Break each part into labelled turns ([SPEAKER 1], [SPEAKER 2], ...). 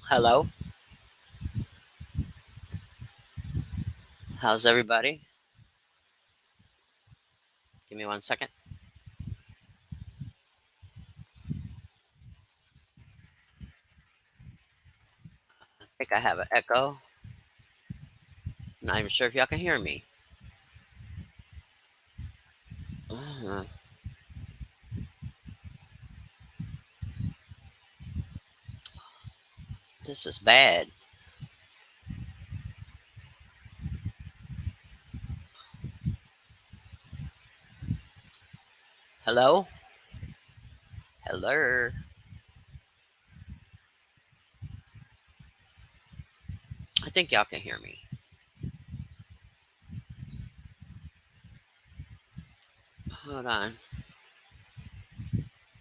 [SPEAKER 1] Hello, how's everybody? Give me 1 second. I think I have an echo. Not even sure if y'all can hear me. Uh, this is bad. Hello? Hello? I think y'all can hear me. Hold on.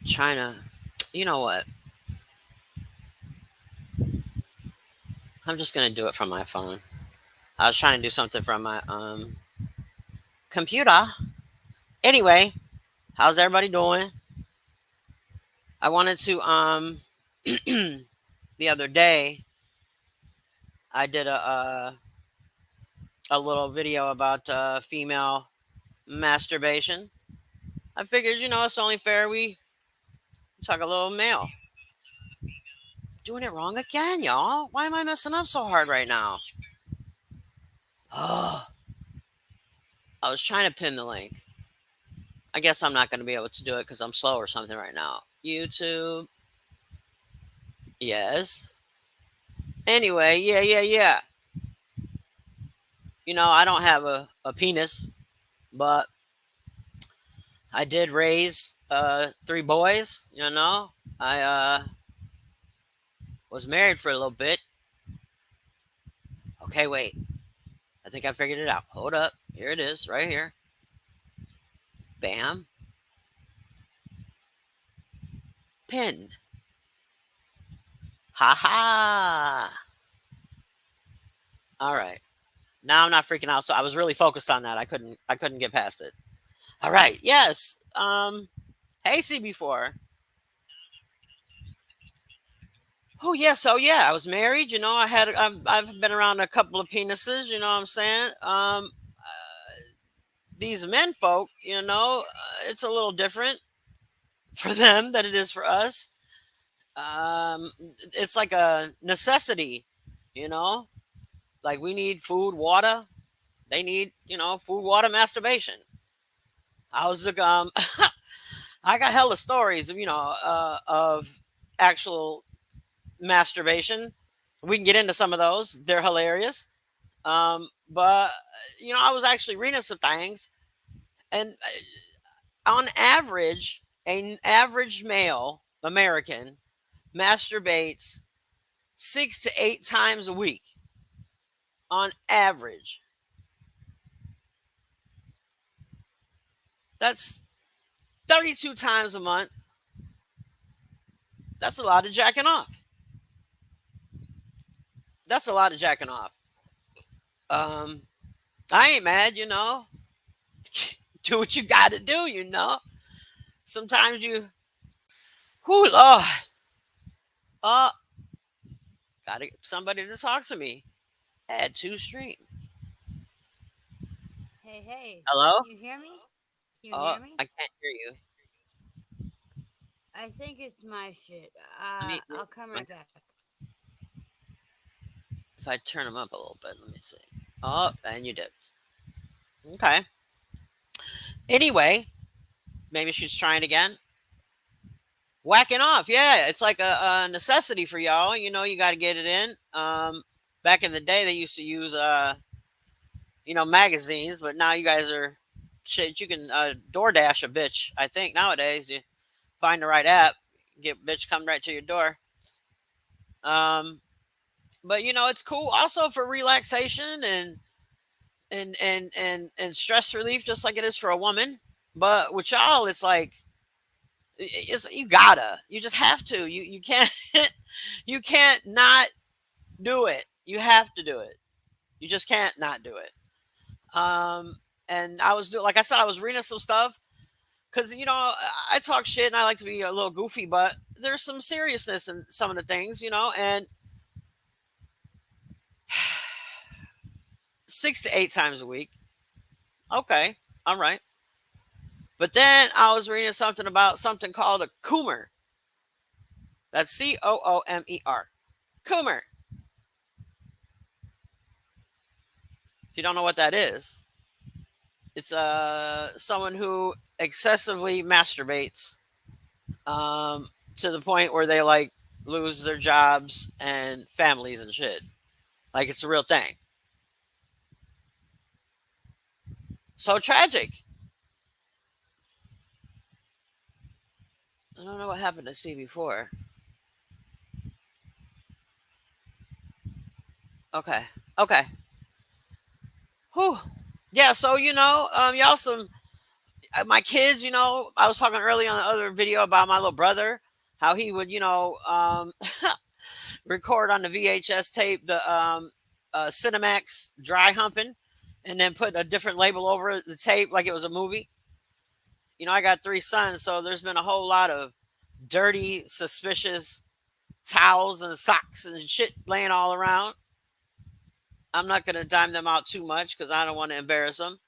[SPEAKER 1] China. You know what? I'm just gonna do it from my phone. I was trying to do something from my computer. Anyway, how's everybody doing? I wanted to the other day I did a little video about female masturbation. I figured, it's only fair we talk a little male. Doing it wrong again, y'all. Why am I messing up so hard right now? Oh, I was trying to pin the link. I guess I'm not going to be able to do it because I'm slow or something right now. YouTube. Yes. Anyway, yeah. I don't have a penis, but I did raise three boys. I was married for a little bit. Okay, wait. I think I figured it out. Hold up. Here it is, right here. Bam. Pin. Ha ha. All right. Now I'm not freaking out. So I was really focused on that. I couldn't get past it. All right. Yes. Hey CB4. Oh yeah, so yeah, I was married, I've been around a couple of penises, you know what I'm saying? These men folk, it's a little different for them than it is for us. It's like a necessity, you know? Like we need food, water, they need, food, water, masturbation. I was like, I got hella stories, of actual masturbation. We can get into some of those. They're hilarious. But I was actually reading some things, and on average, an average male American masturbates 6 to 8 times a week. On average, that's 32 times a month. That's a lot of jacking off. That's a lot of jacking off. Um, I ain't mad, Do what you got to do. Sometimes you, whoo, Lord, uh, gotta get somebody to talk to me. Add two stream.
[SPEAKER 2] Hey, hey,
[SPEAKER 1] Hello?
[SPEAKER 2] can you hear me? Can you hear me?
[SPEAKER 1] I can't hear you.
[SPEAKER 2] I think it's my shit.
[SPEAKER 1] Let me
[SPEAKER 2] I'll come right back.
[SPEAKER 1] if I turn them up a little bit, let me see. Oh, and you did. Okay. Anyway, maybe she's trying again. Whacking off. Yeah, it's like a necessity for y'all. You got to get it in. Back in the day, they used to use magazines, but now you guys are shit. You can DoorDash a bitch. I think nowadays you find the right app, get bitch come right to your door. Um, but it's cool also for relaxation and stress relief, just like it is for a woman. But with y'all, it's like you gotta, you just have to. You can't you can't not do it. You have to do it. You just can't not do it. Um, and like I said, I was reading some stuff. Because I talk shit and I like to be a little goofy, but there's some seriousness in some of the things, and 6 to 8 times a week. Okay, all right. But then I was reading something about something called a coomer. That's Coomer. Coomer. If you don't know what that is, it's someone who excessively masturbates, to the point where they like lose their jobs and families and shit. Like it's a real thing. So tragic. I don't know what happened to C before. Okay. Okay. Whew. Yeah. So y'all some my kids. I was talking earlier on the other video about my little brother, how he would record on the VHS tape the Cinemax dry humping, and then put a different label over the tape like it was a movie. I got 3 sons, so there's been a whole lot of dirty, suspicious towels and socks and shit laying all around. I'm not gonna dime them out too much because I don't want to embarrass them.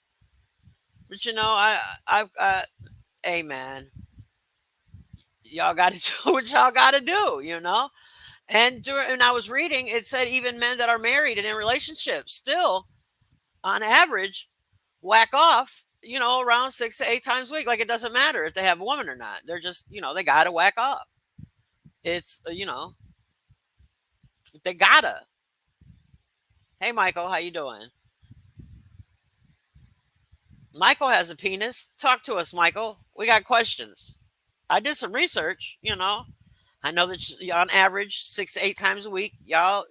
[SPEAKER 1] But hey man, y'all got to do what y'all got to do. And I was reading, it said even men that are married and in relationships still, on average, whack off. Around 6 to 8 times a week. Like it doesn't matter if they have a woman or not. They're just, they gotta whack off. It's, they gotta. Hey, Michael, how you doing? Michael has a penis. Talk to us, Michael. We got questions. I did some research. I know that on average 6 to 8 times a week, y'all,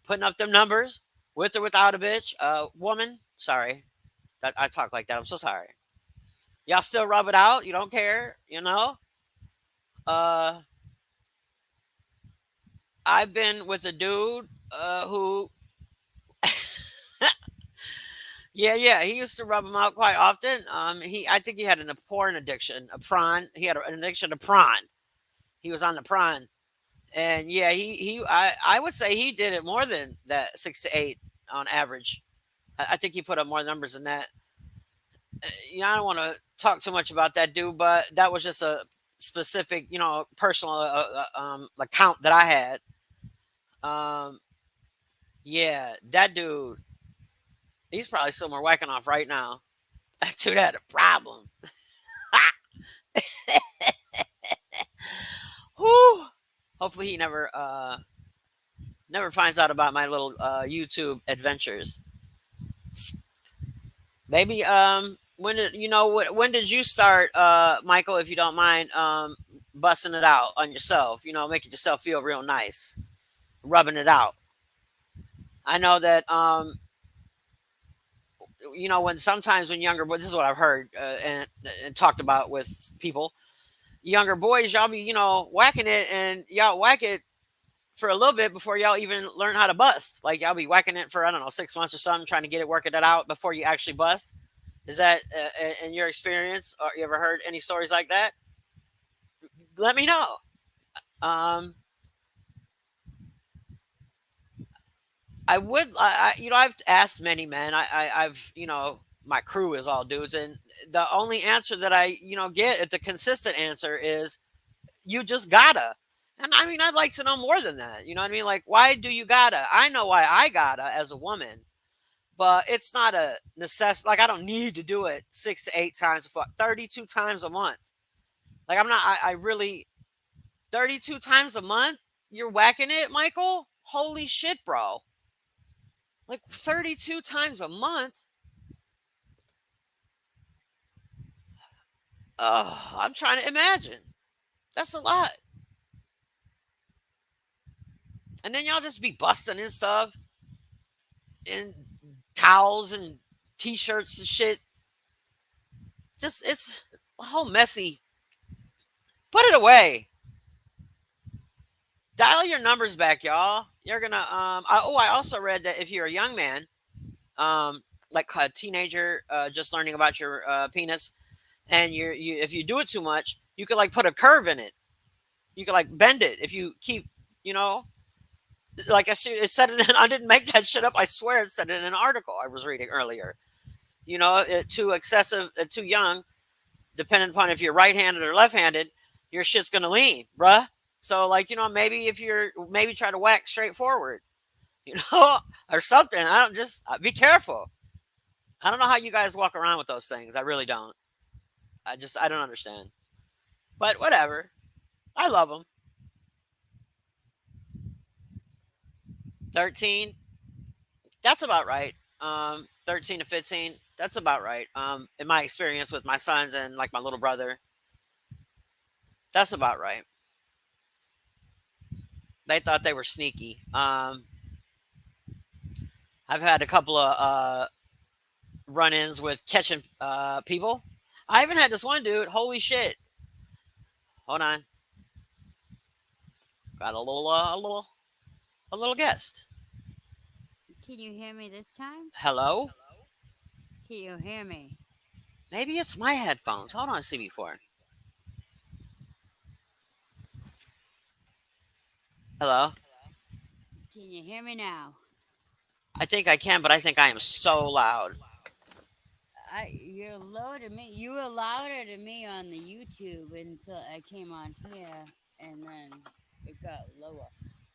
[SPEAKER 1] putting up them numbers with or without a bitch, woman. Sorry, that I talk like that. I'm so sorry. Y'all still rub it out. You don't care. Uh, I've been with a dude who yeah, yeah. He used to rub them out quite often. I think he had a porn addiction, a prawn. He had an addiction to prawn. He was on the prawn, and yeah, I would say he did it more than that, 6 to 8 on average. I think he put up more numbers than that. I don't want to talk too much about that dude, but that was just a specific, personal account that I had. Um, yeah, that dude, he's probably somewhere whacking off right now. That dude had a problem. Whew. Hopefully he never finds out about my little YouTube adventures. Maybe when did you start, Michael, if you don't mind, busting it out on yourself, making yourself feel real nice, rubbing it out. I know that when sometimes when younger boys, this is what I've heard, and talked about with people, younger boys, y'all be whacking it, and y'all whack it for a little bit before y'all even learn how to bust. Like y'all be whacking it for, I don't know, 6 months or something, trying to get it, working it out before you actually bust. Is that in your experience, or you ever heard any stories like that? Let me know. um I've asked many men. I've my crew is all dudes, and the only answer that I get, the consistent answer is, you just gotta. And I mean, I'd like to know more than that. You know what I mean? Like, why do you gotta? I know why I gotta as a woman, but it's not a necessity. Like, I don't need to do it 6 to 8 times, 32 times a month. Like, I'm not. I really 32 times a month. You're whacking it, Michael. Holy shit, bro! Like 32 times a month. Oh, I'm trying to imagine. That's a lot. And then y'all just be busting and stuff, and towels and t-shirts and shit. Just it's a whole messy. Put it away. Dial your numbers back, y'all. You're gonna I also read that if you're a young man, like a teenager, just learning about your penis, and you if you do it too much, you could like put a curve in it. You could like bend it if you keep, you know, like it said it. I didn't make that shit up. I swear it said it in an article I was reading earlier. You know, too excessive, too young, depending upon if you're right-handed or left-handed, your shit's gonna lean, bruh. So like, you know, maybe if you're maybe try to whack straight forward, you know, or something. I don't just be careful. I don't know how you guys walk around with those things. I really don't. I don't understand. But whatever. I love them. 13. That's about right. 13 to 15. That's about right. In my experience with my sons and like my little brother, that's about right. They thought they were sneaky. I've had a couple of run-ins with catching people. I even had this one dude. Holy shit! Hold on, got a little guest.
[SPEAKER 2] Can you hear me this time?
[SPEAKER 1] Hello.
[SPEAKER 2] Can you hear me?
[SPEAKER 1] Maybe it's my headphones. Hold on, CB4. Hello.
[SPEAKER 2] Can you hear me now?
[SPEAKER 1] I think I can, but I think I am so loud.
[SPEAKER 2] You're low to me. You were louder to me on the YouTube until I came on here, and then it got lower.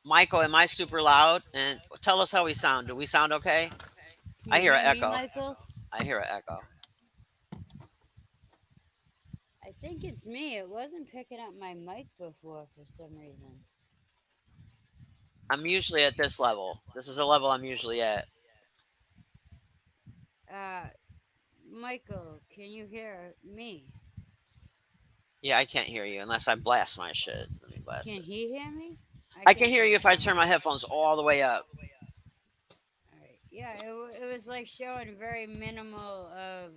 [SPEAKER 1] Michael, am I super loud? And tell us how we sound. Do we sound okay?
[SPEAKER 2] Can
[SPEAKER 1] I
[SPEAKER 2] you
[SPEAKER 1] hear an
[SPEAKER 2] hear me,
[SPEAKER 1] echo.
[SPEAKER 2] Michael?
[SPEAKER 1] I hear an echo.
[SPEAKER 2] I think it's me. It wasn't picking up my mic before for some reason.
[SPEAKER 1] I'm usually at this level. This is a level I'm usually at.
[SPEAKER 2] Uh, Michael, can you hear me?
[SPEAKER 1] Yeah, I can't hear you unless I blast my shit. Let me blast
[SPEAKER 2] Can
[SPEAKER 1] it.
[SPEAKER 2] he hear me? I
[SPEAKER 1] I can
[SPEAKER 2] can't
[SPEAKER 1] hear
[SPEAKER 2] hear
[SPEAKER 1] you if I
[SPEAKER 2] him.
[SPEAKER 1] turn my headphones all the way up.
[SPEAKER 2] All right. Yeah, it was like showing very minimal of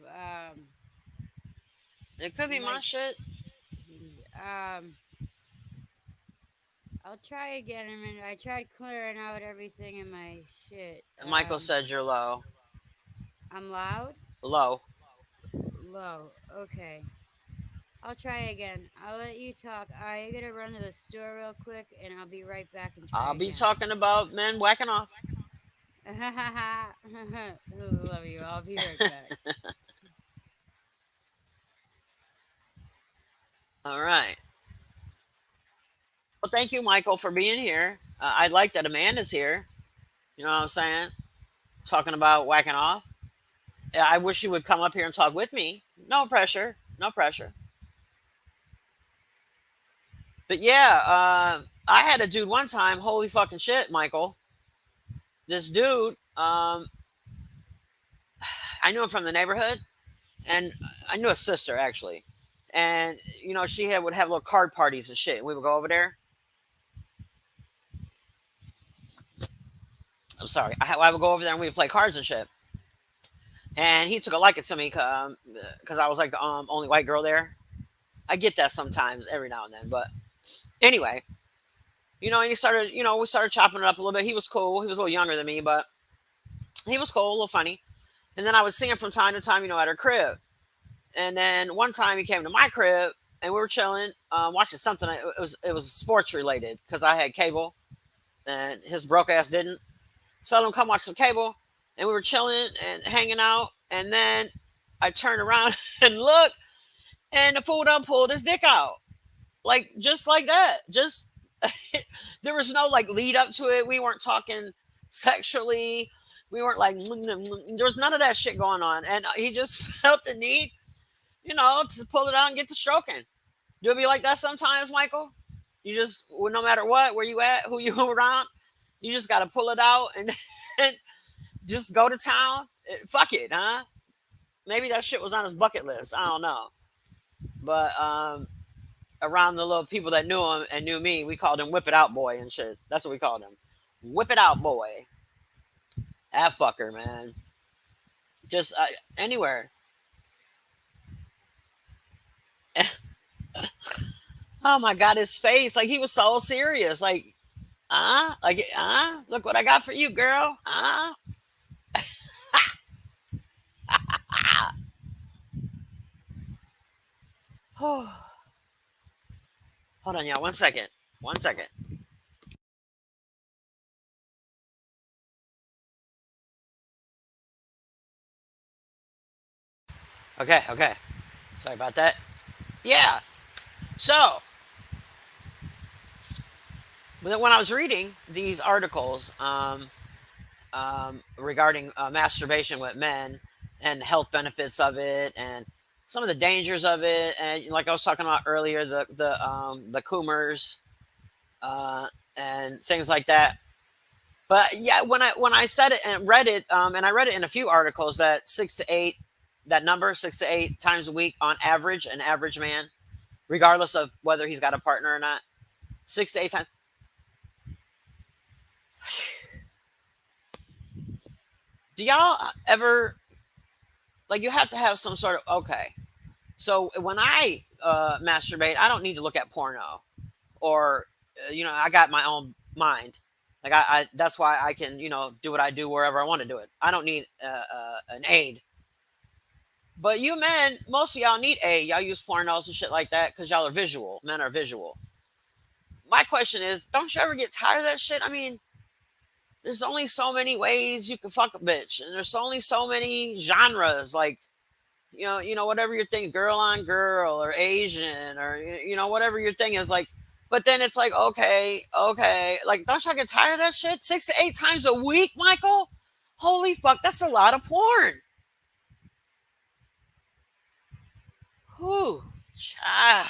[SPEAKER 1] It could be my
[SPEAKER 2] mic.
[SPEAKER 1] shit.
[SPEAKER 2] I'll try again. I mean, I tried clearing out everything in my shit.
[SPEAKER 1] Michael said you're low.
[SPEAKER 2] I'm loud.
[SPEAKER 1] Low.
[SPEAKER 2] Low. Okay. I'll try again. I'll let you talk. I gotta run to the store real quick, and I'll be right back and try
[SPEAKER 1] I'll be
[SPEAKER 2] again.
[SPEAKER 1] talking about men whacking off.
[SPEAKER 2] Love you. I'll be right back.
[SPEAKER 1] All right. Well, thank you, Michael, for being here. I like that Amanda's here. You know what I'm saying? Talking about whacking off. Yeah, I wish you would come up here and talk with me. No pressure. No pressure. But yeah, I had a dude one time. Holy fucking shit, Michael. This dude, I knew him from the neighborhood, and I knew his sister actually. And you know, she would have little card parties and shit. And we would go over there. I'm sorry. I would go over there and we would play cards and shit. And he took a liking to me because I was like the only white girl there. I get that sometimes, every now and then. But anyway, you know, and he started, you know, we started chopping it up a little bit. He was cool. He was a little younger than me, but he was cool, a little funny. And then I would see him from time to time, you know, at her crib. And then one time he came to my crib and we were chilling, watching something. It was sports related because I had cable and his broke ass didn't. So I let him come watch some cable, and we were chilling and hanging out. And then I turned around and looked, and the fool done pulled his dick out, like just like that. Just there was no like lead up to it. We weren't talking sexually. We weren't like there was none of that shit going on, and he just felt the need, you know, to pull it out and get to stroking. Do it be like that sometimes, Michael? You just, well, no matter what, where you at, who you around, you just got to pull it out and, and just go to town. Fuck it, huh? Maybe that shit was on his bucket list. I don't know. But around the little people that knew him and knew me, we called him Whip It Out Boy and shit. That's what we called him. Whip It Out Boy. That fucker, man. Just anywhere. Oh my God, his face. Like he was so serious. Look what I got for you, girl. Hold on, y'all. 1 second. 1 second. Okay, okay. Sorry about that. Yeah. So, when I was reading these articles regarding masturbation with men and health benefits of it and some of the dangers of it, and like I was talking about earlier, the Coomers uh, and things like that. But yeah, when I said it and read it, and I read it in a few articles that 6 to 8, that number 6 to 8 times a week on average, an average man, regardless of whether he's got a partner or not, 6 to 8 times. Do y'all ever like you have to have some sort of okay? So when I masturbate, I don't need to look at porno or I got my own mind. Like I that's why I can do what I do wherever I want to do it. I don't need an aid. But you men, most of y'all need aid. Y'all use pornos and shit like that because y'all are visual. Men are visual. My question is, don't you ever get tired of that shit? I mean, there's only so many ways you can fuck a bitch, and there's only so many genres. Like whatever your thing, girl on girl or Asian or whatever your thing is like. But then it's like, okay, okay, like don't y'all get tired of that shit? 6 to 8 times a week, Michael? Holy fuck, that's a lot of porn. Whew. I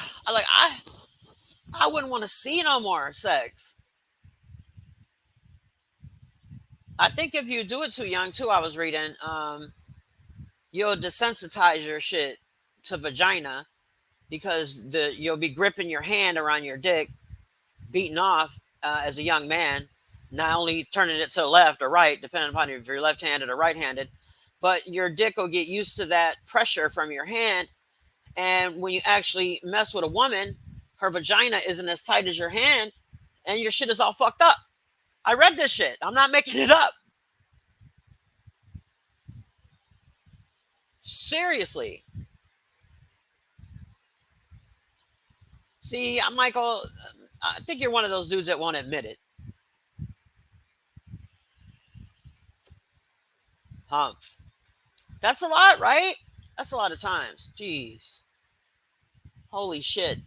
[SPEAKER 1] wouldn't want to see no more sex. I think if you do it too young too, I was reading, you'll desensitize your shit to vagina because you'll be gripping your hand around your dick, beating off as a young man, not only turning it to the left or right, depending upon if you're left-handed or right-handed, but your dick will get used to that pressure from your hand. And when you actually mess with a woman, her vagina isn't as tight as your hand, and your shit is all fucked up. I read this shit. I'm not making it up. Seriously. See, Michael, I think you're one of those dudes that won't admit it. Humph. That's a lot, right? That's a lot of times. Jeez. Holy shit.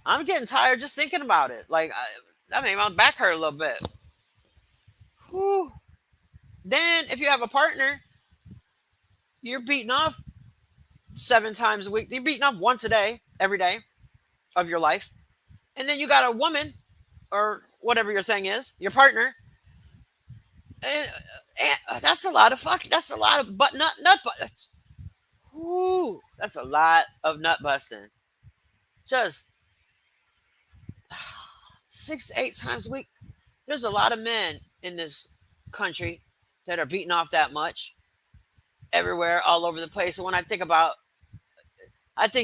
[SPEAKER 1] I'm getting tired just thinking about it. Like, that made my back hurt a little bit. Whew. Then, if you have a partner, you're beating off 7 times a week. You're beating off once a day, every day of your life. And then you got a woman, or whatever your thing is, your partner. And that's a lot of That's a lot of nut. Whoo, that's a lot of nut busting. Just 6 to 8 times a week. There's a lot of men in this country that are beating off that much everywhere, all over the place. And when I think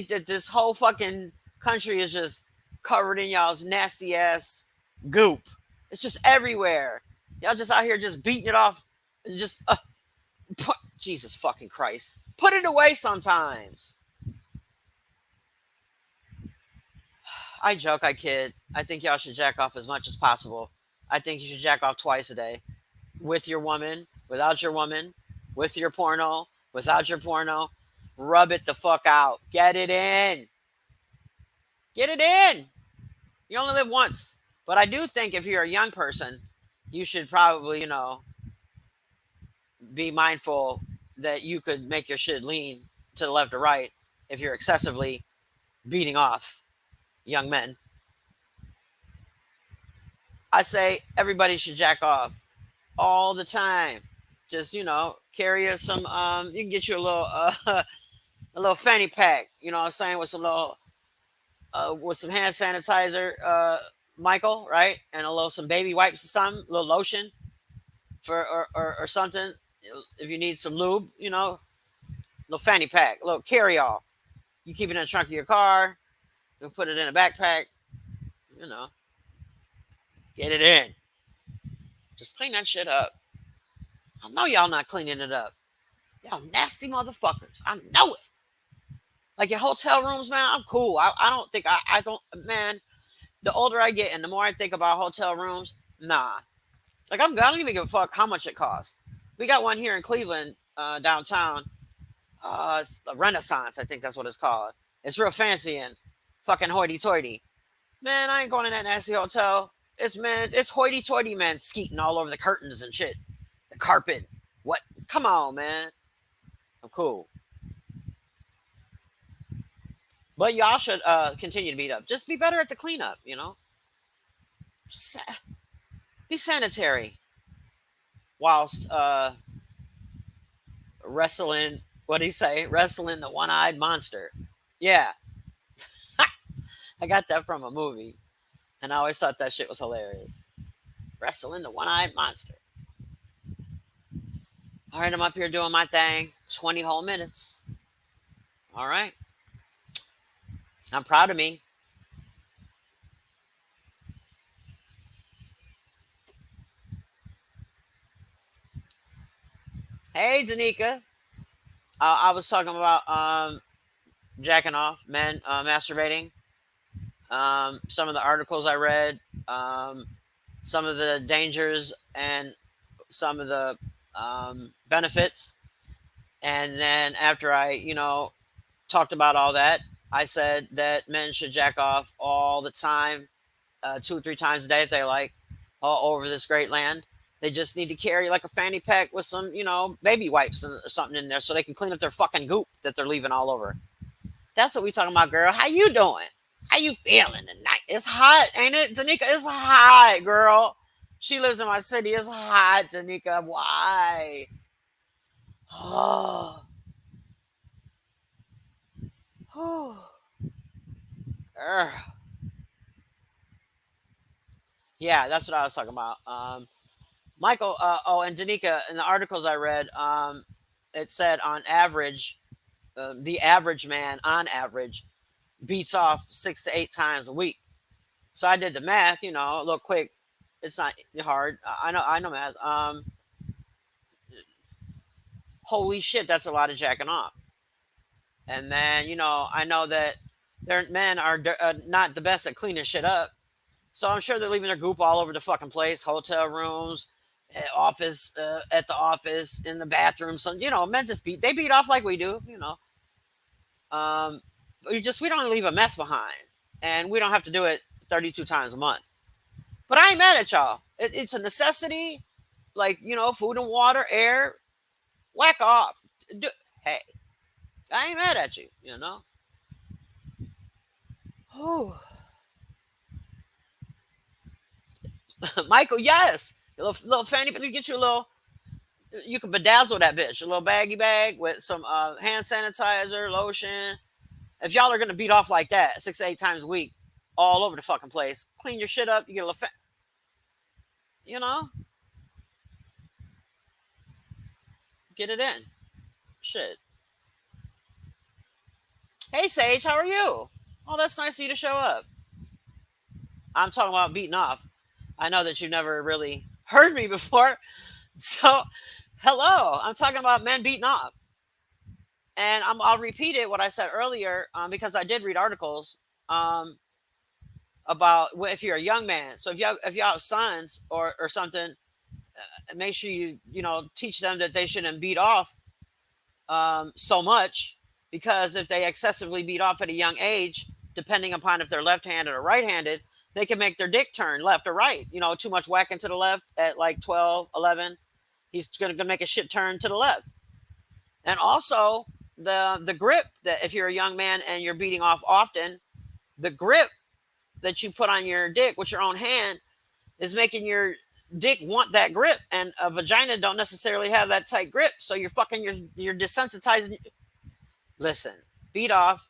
[SPEAKER 1] that this whole fucking country is just covered in y'all's nasty ass goop. It's just everywhere. Y'all just out here just beating it off and just Jesus fucking Christ. Put it away sometimes. I joke, I kid. I think y'all should jack off as much as possible. I think you should jack off twice a day. With your woman, without your woman, with your porno, without your porno. Rub it the fuck out. Get it in. Get it in. You only live once. But I do think if you're a young person, you should probably, be mindful that you could make your shit lean to the left or right if you're excessively beating off young men. I say everybody should jack off all the time. Just carry some. You can get you a little a little fanny pack. You know what I'm saying, with some little with some hand sanitizer, Michael, right, and a little some baby wipes or something, a little lotion for or something. If you need some lube, little fanny pack, a little carry all. You keep it in the trunk of your car. You put it in a backpack. You know, get it in. Just clean that shit up. I know y'all not cleaning it up. Y'all nasty motherfuckers. I know it. Like in hotel rooms, man, I'm cool. I don't think I don't, man. The older I get and the more I think about hotel rooms, nah. Like I don't even give a fuck how much it costs. We got one here in Cleveland, downtown. It's the Renaissance, I think that's what it's called. It's real fancy and fucking hoity-toity. Man, I ain't going in that nasty hotel. It's hoity-toity, man, skeeting all over the curtains and shit, the carpet. What? Come on, man. I'm cool. But y'all should continue to beat up. Just be better at the cleanup, you know. Be sanitary whilst wrestling. What do you say? Wrestling the one-eyed monster. Yeah, I got that from a movie, and I always thought that shit was hilarious. Wrestling the one-eyed monster. All right, I'm up here doing my thing. 20 whole minutes. All right, I'm proud of me. Hey, Danica. I was talking about jacking off, men masturbating. Some of the articles I read, some of the dangers and some of the benefits. And then after I, talked about all that, I said that men should jack off all the time, 2 or 3 times a day if they like, all over this great land. They just need to carry like a fanny pack with some, baby wipes or something in there so they can clean up their fucking goop that they're leaving all over. That's what we talking about, girl. How you doing? How you feeling tonight? It's hot, ain't it, Danica? It's hot, girl. She lives in my city. It's hot, Danica. Why? Oh, oh, girl. Yeah, that's what I was talking about. Michael. Oh, and Danica. In the articles I read, it said on average, the average man on average beats off 6 to 8 times a week. So I did the math, a little quick. It's not hard. I know math. Holy shit, that's a lot of jacking off. And then, I know that their men are not the best at cleaning shit up. So I'm sure they're leaving their goop all over the fucking place, hotel rooms, office, at the office, in the bathroom. So, men just beat off like we do, Um, we don't leave a mess behind, and we don't have to do it 32 times a month. But I ain't mad at y'all. It's a necessity, like food and water, air. Whack off. Do, hey, I ain't mad at you. Whew. Michael, yes, a little fanny. But you get you a little. You can bedazzle that bitch. A little baggy bag with some hand sanitizer, lotion. If y'all are gonna beat off like that 6 to 8 times a week, all over the fucking place, clean your shit up. You get a little, you know, get it in. Shit. Hey Sage, how are you? Oh, that's nice of you to show up. I'm talking about beating off. I know that you've never really heard me before, so hello. I'm talking about men beating off, and I'll repeat it what I said earlier because I did read articles um, about if you're a young man. So if you have sons or something, make sure you teach them that they shouldn't beat off so much, because if they excessively beat off at a young age, depending upon if they're left-handed or right-handed, they can make their dick turn left or right. Too much whacking to the left at like 12, 11, he's going to make a shit turn to the left. And also the grip, that if you're a young man and you're beating off often, the grip that you put on your dick with your own hand is making your dick want that grip, and a vagina don't necessarily have that tight grip, so you're desensitizing. Listen, beat off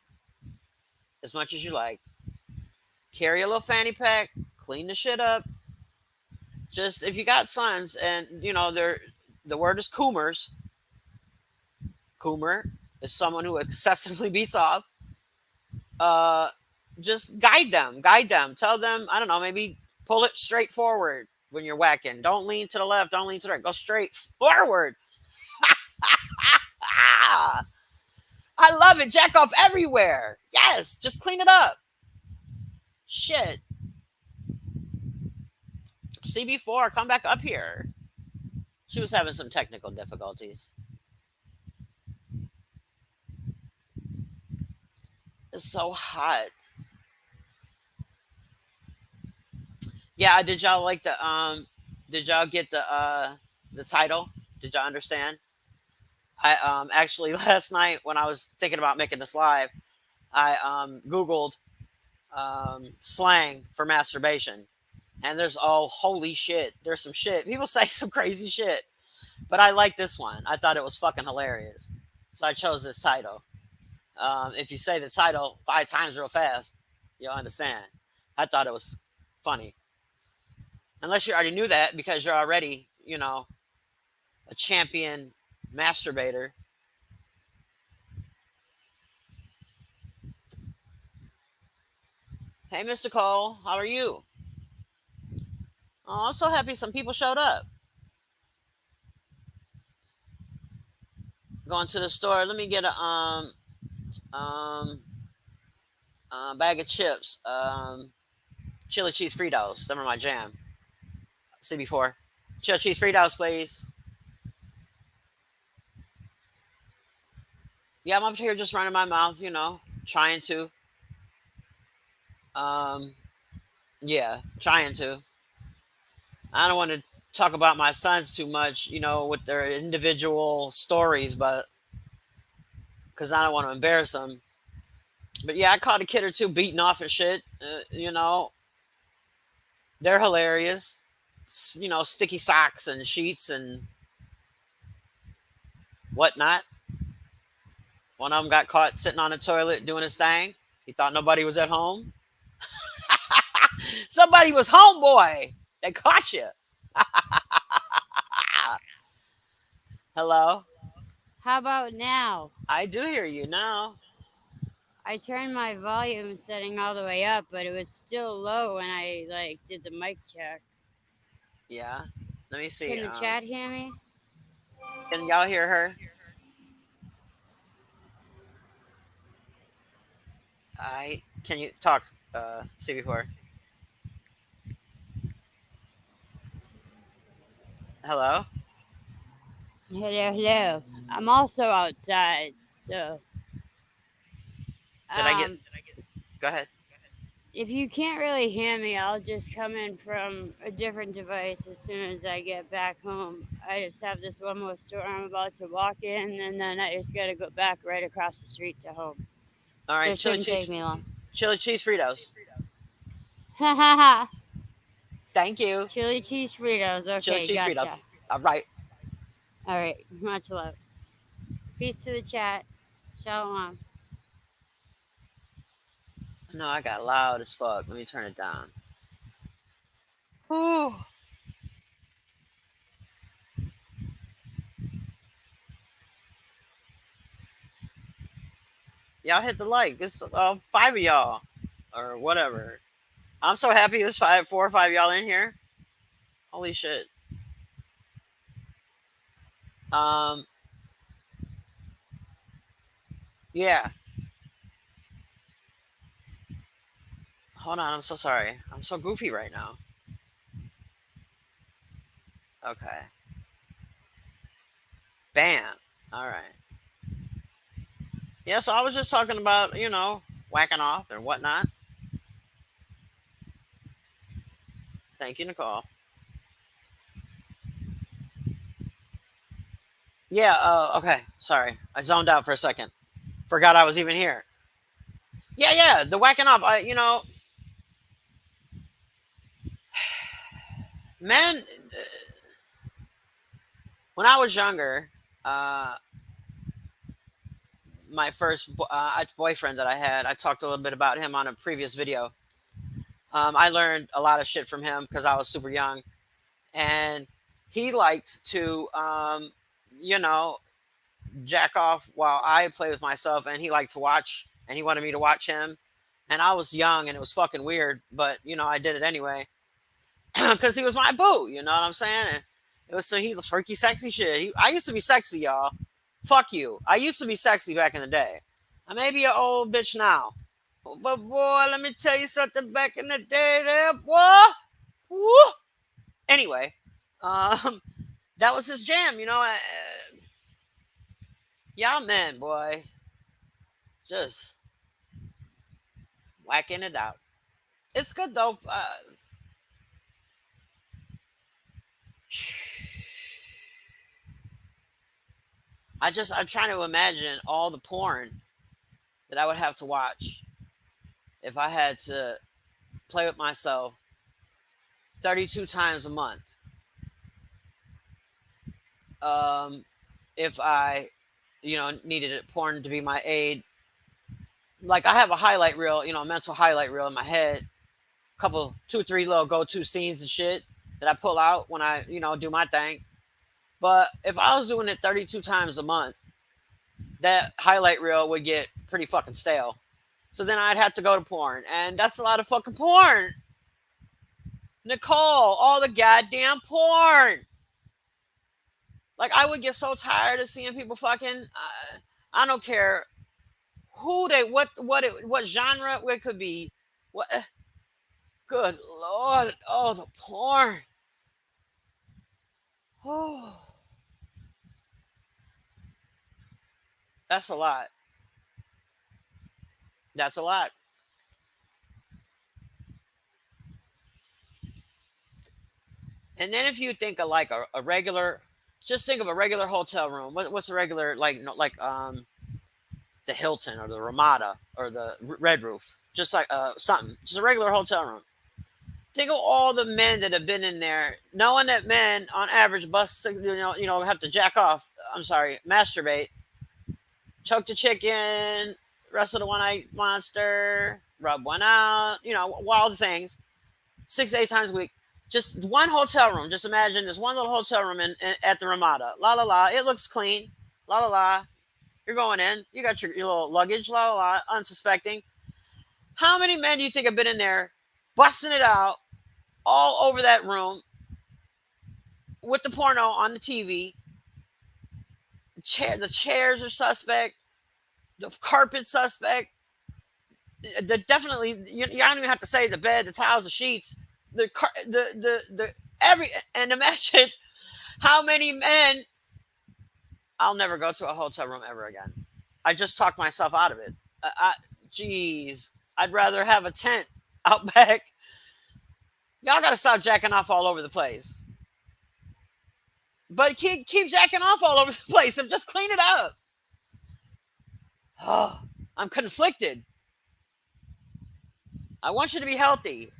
[SPEAKER 1] as much as you like, carry a little fanny pack, clean the shit up. Just if you got sons and they're, the word is coomers. Coomer is someone who excessively beats off. uh just guide them, tell them, I don't know, maybe pull it straight forward when you're whacking. Don't lean to the left, don't lean to the right, go straight forward. I love it. Jack off everywhere. Yes, just clean it up. Shit. CB4, come back up here. She was having some technical difficulties. It's so hot. Yeah, did y'all like did y'all get the title? Did y'all understand? I actually last night when I was thinking about making this live, I googled slang for masturbation. And there's, oh holy shit, there's some shit. People say some crazy shit. But I like this one. I thought it was fucking hilarious. So I chose this title. If you say the title 5 times real fast, you'll understand. I thought it was funny. Unless you already knew that because you're already, a champion masturbator. Hey, Mr. Cole, how are you? Oh, I'm so happy some people showed up. Going to the store. Let me get a um bag of chips. Chili cheese Fritos. Them are my jam. See before. Chili cheese Fritos, please. Yeah, I'm up here just running my mouth, trying to. Um, yeah, trying to. I don't want to talk about my sons too much, with their individual stories, but because I don't want to embarrass them. But yeah, I caught a kid or two beating off and shit. They're hilarious. Sticky socks and sheets and whatnot. One of them got caught sitting on the toilet doing his thing. He thought nobody was at home. Somebody was home, boy. They caught you. Hello?
[SPEAKER 2] How about now?
[SPEAKER 1] I do hear you now.
[SPEAKER 2] I turned my volume setting all the way up, but it was still low when I did the mic check.
[SPEAKER 1] Yeah. Let me see.
[SPEAKER 2] Can the chat hear me?
[SPEAKER 1] Can y'all hear her? Can you talk, CB4? Hello?
[SPEAKER 2] Hello, hello. I'm also outside, so
[SPEAKER 1] Did I get?
[SPEAKER 2] um,
[SPEAKER 1] Go ahead.
[SPEAKER 2] if you can't really hear me, I'll just come in from a different device as soon as I get back home. I just have this one more store I'm about to walk in, and then I just gotta go back right across the street to home.
[SPEAKER 1] All
[SPEAKER 2] So
[SPEAKER 1] right,
[SPEAKER 2] it shouldn't take me long.
[SPEAKER 1] chili cheese Fritos.
[SPEAKER 2] Ha ha ha!
[SPEAKER 1] Thank you.
[SPEAKER 2] Chili cheese Fritos.
[SPEAKER 1] Chili
[SPEAKER 2] Okay,
[SPEAKER 1] cheese Fritos.
[SPEAKER 2] gotcha.
[SPEAKER 1] All right.
[SPEAKER 2] All right, much love. Peace to the chat. Shalom.
[SPEAKER 1] No, I got loud as fuck. Let me turn it down. Whew. Y'all hit the like. It's 5 of y'all or whatever. I'm so happy there's 4 or 5 y'all in here. Holy shit. Um, yeah. Hold on. I'm so sorry. I'm so goofy right now. Okay. Bam. All right. Yeah. So I was just talking about whacking off and whatnot. Thank you, Nicole. Yeah. Okay. Sorry. I zoned out for a second. Forgot I was even here. Yeah. Yeah. The whacking off. Men. When I was younger, uh, my first boyfriend that I had, I talked a little bit about him on a previous video. I learned a lot of shit from him because I was super young, and he liked to, you know, jack off while I play with myself, and he liked to watch, and he wanted me to watch him, and I was young, and it was fucking weird, but I did it anyway because he was my boo. You know what I'm saying? And it was so he's freaky, sexy shit. I used to be sexy, y'all. Fuck you. I used to be sexy back in the day. I may be an old bitch now, but boy, let me tell you something. Back in the day, there, boy. Woo! Anyway, um, that was his jam. Y'all men, boy, just whacking it out. It's good though. I'm trying to imagine all the porn that I would have to watch if I had to play with myself 32 times a month. Um, if I, needed porn to be my aid, like I have a highlight reel, a mental highlight reel in my head, couple, two, three little go-to scenes and shit that I pull out when I, do my thing. But if I was doing it 32 times a month, that highlight reel would get pretty fucking stale. So then I'd have to go to porn, and that's a lot of fucking porn. Nicole, all the goddamn porn. Like I would get so tired of seeing people fucking. I don't care who they, what genre it could be. What? Good lord! Oh, the porn. Oh, that's a lot. That's a lot. And then if you think of like a regular, just think of a regular hotel room. What's a regular like the Hilton or the Ramada or the Red Roof? Just like something, just a regular hotel room. Think of all the men that have been in there, knowing that men on average bust, have to jack off. I'm sorry, masturbate, choke the chicken, wrestle the one-eyed monster, rub one out, wild things, 6 to 8 times a week. Just one hotel room. Just imagine this one little hotel room at the Ramada. La la la. It looks clean. La la la. You're going in. You got your little luggage. La la la. Unsuspecting. How many men do you think have been in there, busting it out all over that room with the porno on the TV? The chairs are suspect. The carpet suspect. Definitely, you don't even have to say the bed, the towels, the sheets, the every. And imagine how many men. I'll never go to a hotel room ever again. I just talked myself out of it. Jeez, I'd rather have a tent out back. Y'all got to stop jacking off all over the place. But keep jacking off all over the place and just clean it up. Oh, I'm conflicted. I want you to be healthy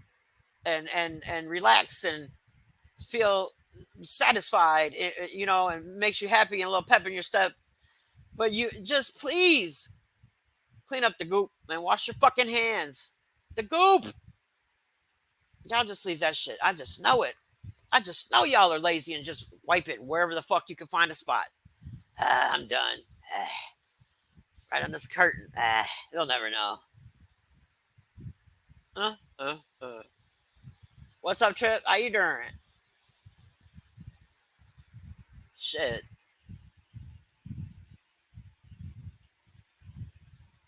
[SPEAKER 1] and relaxed and feel satisfied, and makes you happy and a little pep in your step. But you just please clean up the goop and wash your fucking hands. The goop. Y'all just leave that shit. I just know it. I just know y'all are lazy and just wipe it wherever the fuck you can find a spot. I'm done. Right on this curtain. They'll never know. Uh, uh, uh. What's up, Trip? How you doing? Shit.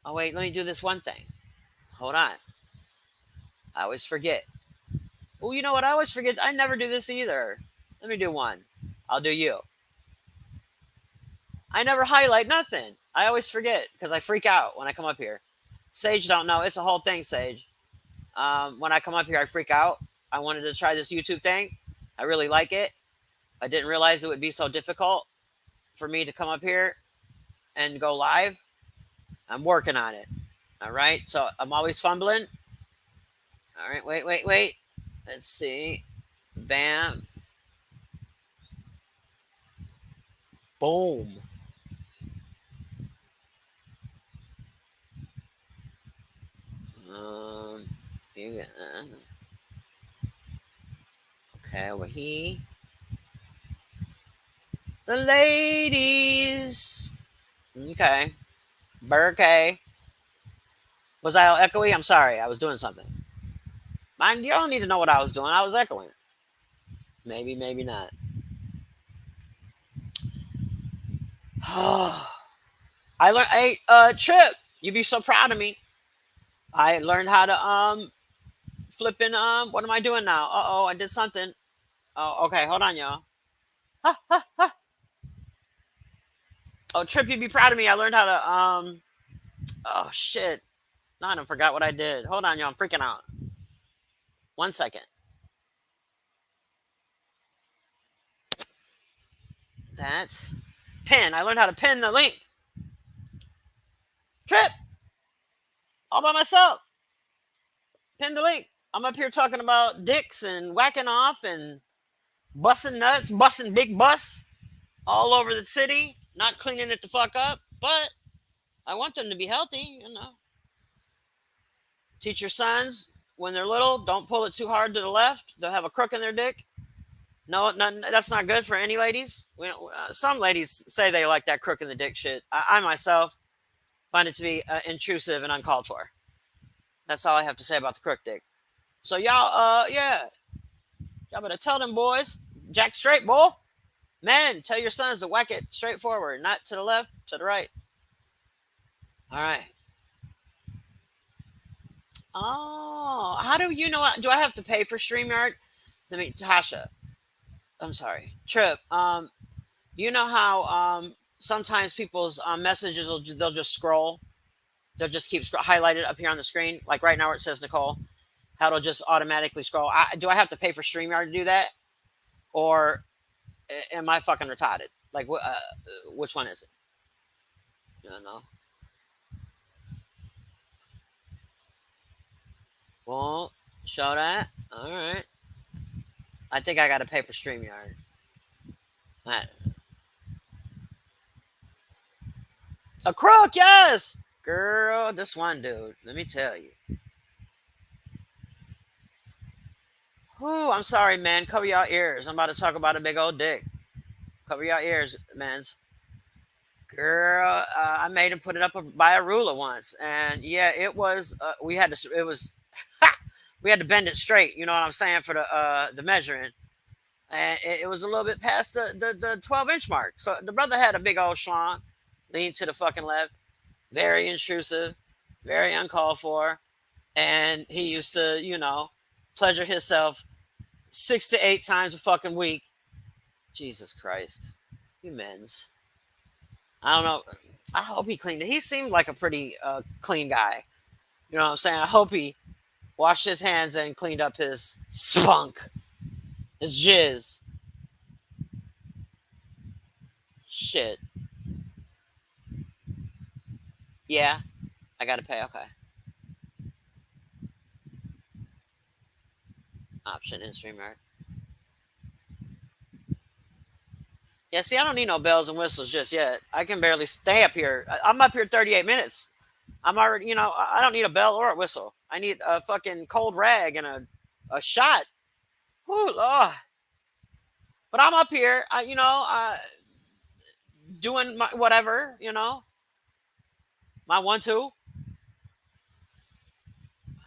[SPEAKER 1] Oh, wait, let me do this one thing. Hold on. I always forget. Oh, you know what? I always forget. I never do this either. Let me do one. I'll do you. I never highlight nothing. I always forget because I freak out when I come up here. Sage don't know. It's a whole thing, Sage. When I come up here, I freak out. I wanted to try this YouTube thing. I really like it. I didn't realize it would be so difficult for me to come up here and go live. I'm working on it. All right. So I'm always fumbling. All right. Wait. Let's see. Bam. Boom. Yeah. Okay, over here. The ladies. Okay. Burkay. Was I all echoey? I'm sorry. I was doing something. Mind you don't need to know what I was doing. I was echoing. Maybe, maybe not. I learned. Hey, Trip. You'd be so proud of me. I learned how to flipping what am I doing now? Uh-oh, I did something. Oh, okay, hold on, y'all. Ha, ha, ha. Oh, Trip, you'd be proud of me. I learned how to oh shit. No, I done forgot what I did. Hold on, y'all. I'm freaking out. 1 second. That's pin. I learned how to pin the link. Trip, all by myself. Pin the link. I'm up here talking about dicks and whacking off and busting nuts, busting big bus all over the city, not cleaning it the fuck up. But I want them to be healthy, you know. Teach your sons when they're little, don't pull it too hard to the left. They'll have a crook in their dick. No, that's not good for any ladies. Some ladies say they like that crook in the dick shit. I myself find it to be intrusive and uncalled for. That's all I have to say about the crook dick. So y'all, yeah, y'all better tell them boys, jack straight, boy. Men, tell your sons to whack it straight forward, not to the left, to the right. All right. Oh, how do you know? Do I have to pay for StreamYard? Let me, Tasha. I'm sorry, Trip. You know how sometimes people's messages they'll just scroll. They'll just keep highlighted up here on the screen, like right now where it says Nicole. How it'll just automatically scroll. Do I have to pay for StreamYard to do that, or am I fucking retarded? Like, which one is it? You don't know. Won't show that. All right. I think I got to pay for StreamYard. A crook, yes, girl. This one dude. Let me tell you. Oh, I'm sorry, man. Cover your ears. I'm about to talk about a big old dick. Cover your ears, mans. Girl, I made him put it up by a ruler once, and yeah, it was. We had to. It was. We had to bend it straight. You know what I'm saying for the measuring, and it was a little bit past the 12-inch mark. So the brother had a big old schlong, leaned to the fucking left, very intrusive, very uncalled for, and he used to, pleasure himself 6 to 8 times a fucking week. Jesus Christ, you men's. I don't know. I hope he cleaned it. He seemed like a pretty clean guy. You know what I'm saying? I hope he washed his hands and cleaned up his spunk, his jizz. Shit. Yeah, I gotta pay. Okay. Option in StreamYard. Yeah, see, I don't need no bells and whistles just yet. I can barely stay up here. I'm up here 38 minutes. I'm already, I don't need a bell or a whistle. I need a fucking cold rag and a shot. Whoo, Lord. But I'm up here, doing my whatever, my 1-2.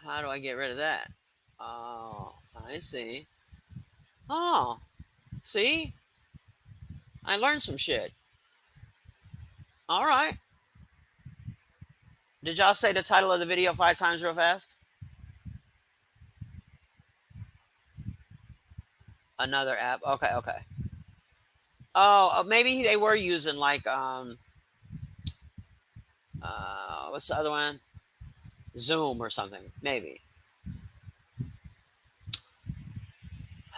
[SPEAKER 1] How do I get rid of that? Oh, I see. Oh, see? I learned some shit. All right. Did y'all say the title of the video 5 times real fast? Another app. Okay, okay. Oh, maybe they were using like what's the other one? Zoom or something. Maybe.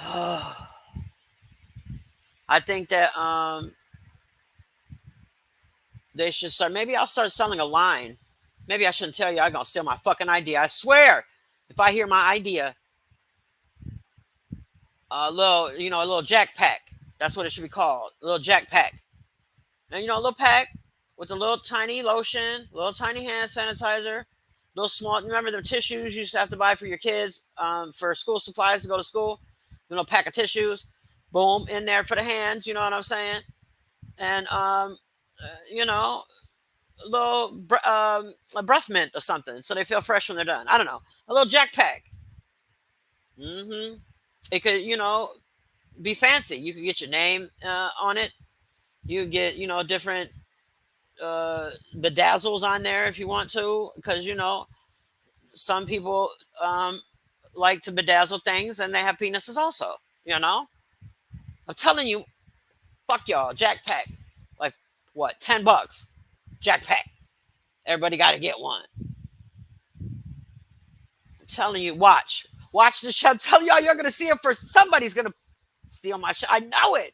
[SPEAKER 1] I think that they should start. Maybe I'll start selling a line. Maybe I shouldn't tell you I'm gonna steal my fucking idea. I swear, if I hear my idea, a little jack pack. That's what it should be called. A little jack pack. And a little pack with a little tiny lotion, little tiny hand sanitizer, little small. Remember the tissues you used to have to buy for your kids for school supplies to go to school? Little pack of tissues, boom, in there for the hands. You know what I'm saying? And a little a breath mint or something, so they feel fresh when they're done. I don't know, a little jack pack. It could, be fancy. You could get your name on it. You could get, different bedazzles on there if you want to, because some people um, like to bedazzle things, and they have penises also. You know, I'm telling you, fuck y'all, Jack Pack, like what, $10, Jack Pack. Everybody got to get one. I'm telling you, watch the show. I'm telling y'all, you're gonna see it first. Somebody's gonna steal my shit. I know it.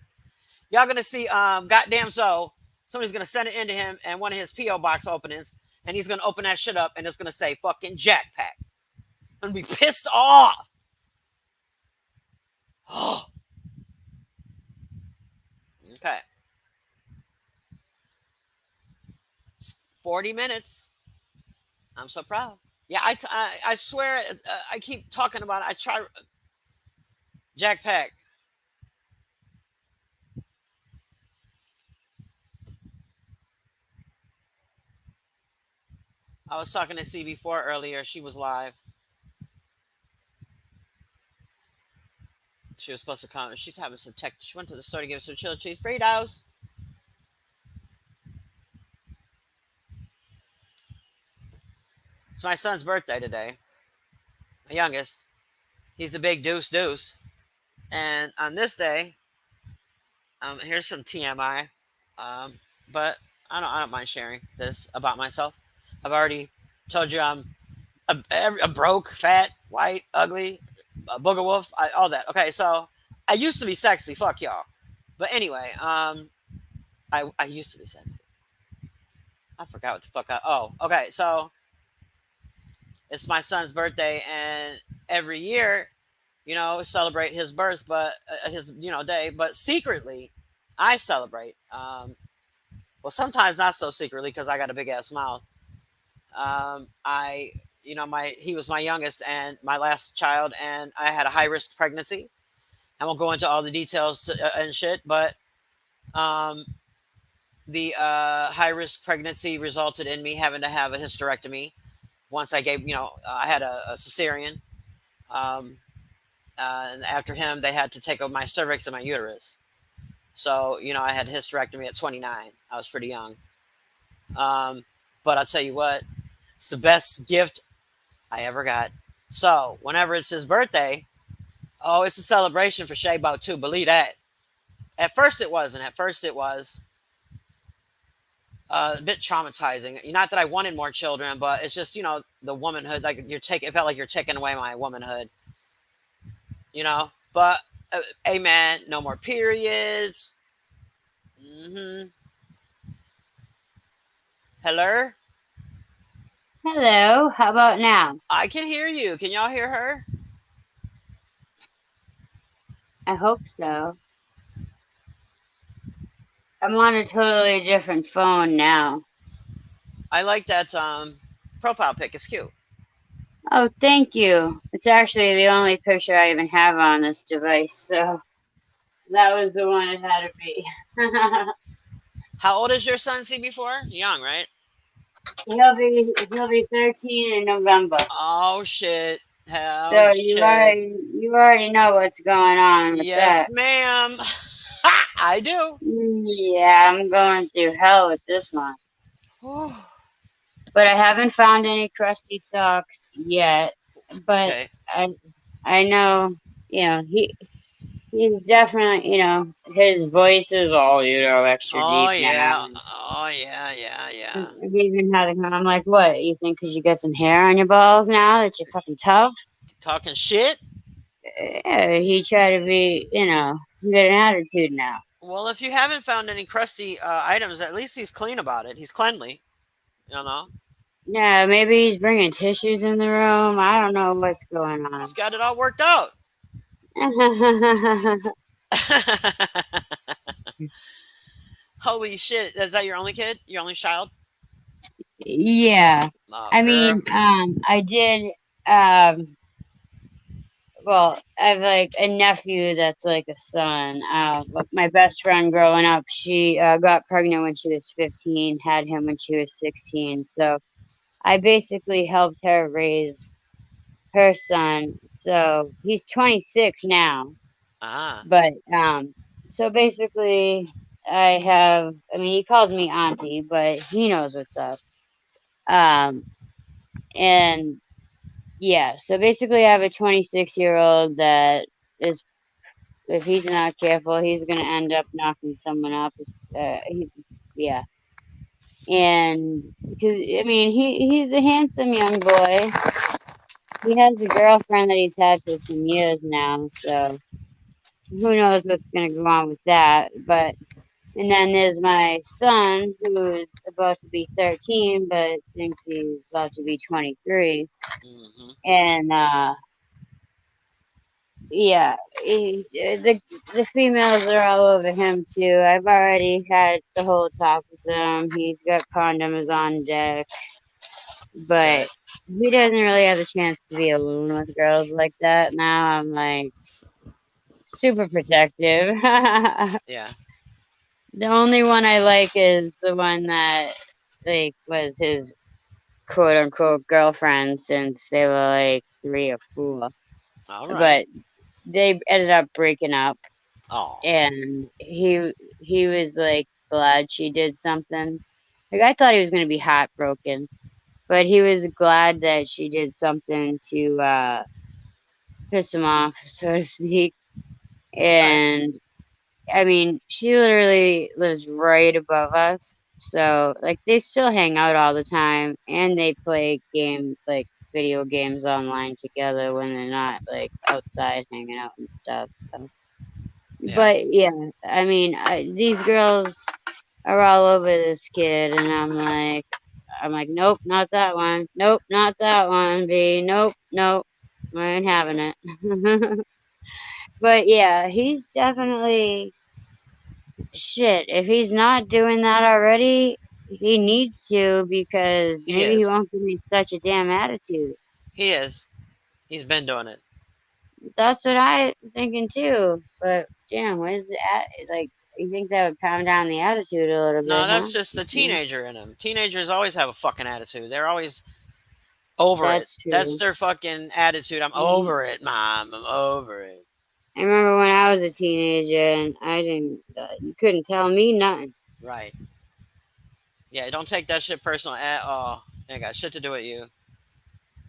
[SPEAKER 1] Y'all gonna see, goddamn so. Somebody's gonna send it into him and one of his PO box openings, and he's gonna open that shit up, and it's gonna say fucking Jack Pack. I'm gonna be pissed off. Oh, okay. 40 minutes. I'm so proud. Yeah, I swear, I keep talking about it. I try Jack Pack. I was talking to CB4 earlier. She was live. She was supposed to come. She's having some tech. She went to the store to give some chili cheese burritos. It's my son's birthday today. My youngest. He's the big deuce deuce. And on this day, here's some TMI. Um, but I don't mind sharing this about myself. I've already told you I'm a broke, fat, white, ugly, a booger wolf, all that. Okay, so I used to be sexy. Fuck y'all. But anyway, I used to be sexy. I forgot what the fuck I. Oh, okay. So it's my son's birthday, and every year, celebrate his birth, but his day. But secretly, I celebrate. Well, sometimes not so secretly because I got a big ass mouth. I my he was my youngest and my last child, and I had a high risk pregnancy. I won't go into all the details and shit, but um, the high risk pregnancy resulted in me having to have a hysterectomy. Once I gave, I had a cesarean. Um, and after him, they had to take out my cervix and my uterus. So, I had hysterectomy at 29. I was pretty young. Um, but I'll tell you what, it's the best gift I ever got. So, whenever it's his birthday, oh, it's a celebration for Shaybo too. Believe that. At first, it wasn't. At first, it was a bit traumatizing. Not that I wanted more children, but it's just the womanhood. Like it felt like you're taking away my womanhood. But amen. No more periods. Hello.
[SPEAKER 2] Hello, how about now?
[SPEAKER 1] I can hear you. Can y'all hear her?
[SPEAKER 2] I hope so. I'm on a totally different phone now.
[SPEAKER 1] I like that profile pic. It's cute.
[SPEAKER 2] Oh, thank you. It's actually the only picture I even have on this device, so that was the one it had to be.
[SPEAKER 1] How old is your son? CB4? Young, right?
[SPEAKER 2] He'll be 13 in November.
[SPEAKER 1] Oh shit.
[SPEAKER 2] So
[SPEAKER 1] Hell shit.
[SPEAKER 2] you already know what's going on with
[SPEAKER 1] Yes,
[SPEAKER 2] that.
[SPEAKER 1] ma'am. I do.
[SPEAKER 2] Yeah, I'm going through hell with this one. But I haven't found any crusty socks yet. But
[SPEAKER 1] Okay.
[SPEAKER 2] I know, he's definitely, his voice is all, extra
[SPEAKER 1] Oh
[SPEAKER 2] deep
[SPEAKER 1] yeah.
[SPEAKER 2] now.
[SPEAKER 1] Oh yeah. Yeah.
[SPEAKER 2] And
[SPEAKER 1] Yeah.
[SPEAKER 2] he even had I'm like, what? You think because you got some hair on your balls now that you're fucking tough?
[SPEAKER 1] Talking shit.
[SPEAKER 2] Yeah, he tried to be, he got an attitude now.
[SPEAKER 1] Well, if you haven't found any crusty items, at least he's clean about it. He's cleanly. You know.
[SPEAKER 2] Yeah, maybe he's bringing tissues in the room. I don't know what's going
[SPEAKER 1] He's
[SPEAKER 2] on.
[SPEAKER 1] got it all worked out. Holy shit! Is that your only kid? Your only child?
[SPEAKER 2] Yeah.
[SPEAKER 1] Oh,
[SPEAKER 2] I
[SPEAKER 1] girl.
[SPEAKER 2] mean, I did, um, well, I have like a nephew that's like a son. But my best friend growing up, she got pregnant when she was 15, had him when she was 16. So I basically helped her raise her son. So he's 26 now.
[SPEAKER 1] Ah.
[SPEAKER 2] But so basically, I mean, he calls me auntie, but he knows what's up. Um, and yeah, so basically, I have a 26-year-old that is, if he's not careful, he's gonna end up knocking someone up. Yeah, and because I mean, he's a handsome young boy. He has a girlfriend that he's had for some years now, so who knows what's gonna go on with that. But and then there's my son who's about to be 13, but thinks he's about to be 23,
[SPEAKER 1] Hmm.
[SPEAKER 2] and yeah, the females are all over him too. I've already had the whole talk with him. He's got condoms on deck,
[SPEAKER 1] Good.
[SPEAKER 2] but he doesn't really have a chance to be alone with girls like that. Now I'm like super protective.
[SPEAKER 1] Yeah.
[SPEAKER 2] The only one I like is the one that like was his quote unquote girlfriend since they were like 3 or 4.
[SPEAKER 1] All right.
[SPEAKER 2] But they ended up breaking up,
[SPEAKER 1] Oh.
[SPEAKER 2] and he was like glad she did something. Like I thought he was gonna be heartbroken, but he was glad that she did something to piss him off, so to speak.
[SPEAKER 1] Okay.
[SPEAKER 2] And I mean, she literally lives right above us. So, like, they still hang out all the time and they play like video games online together when they're not like outside hanging out and stuff. So,
[SPEAKER 1] Yeah.
[SPEAKER 2] but yeah, I mean, these girls are all over this kid, and I'm like, nope, not that one. Nope, not that one. B, nope, nope, I ain't having it. But yeah, he's definitely shit, if he's not doing that already, he needs to because
[SPEAKER 1] He
[SPEAKER 2] maybe he
[SPEAKER 1] is.
[SPEAKER 2] won't give me such a damn attitude.
[SPEAKER 1] He is. He's been doing it.
[SPEAKER 2] That's what I thinking too. But damn, where's the like? You think that would calm down the attitude a little
[SPEAKER 1] No,
[SPEAKER 2] bit, huh?
[SPEAKER 1] that's just the
[SPEAKER 2] Yeah,
[SPEAKER 1] teenager in him. Teenagers always have a fucking attitude. They're always over it.
[SPEAKER 2] that's
[SPEAKER 1] That's
[SPEAKER 2] true.
[SPEAKER 1] their fucking attitude. I'm
[SPEAKER 2] Mhm.
[SPEAKER 1] over it, mom. I'm over it.
[SPEAKER 2] I remember when I was a teenager and I didn't. You couldn't tell me nothing.
[SPEAKER 1] Right. Yeah, don't take that shit personal at all. Ain't got shit to do with you.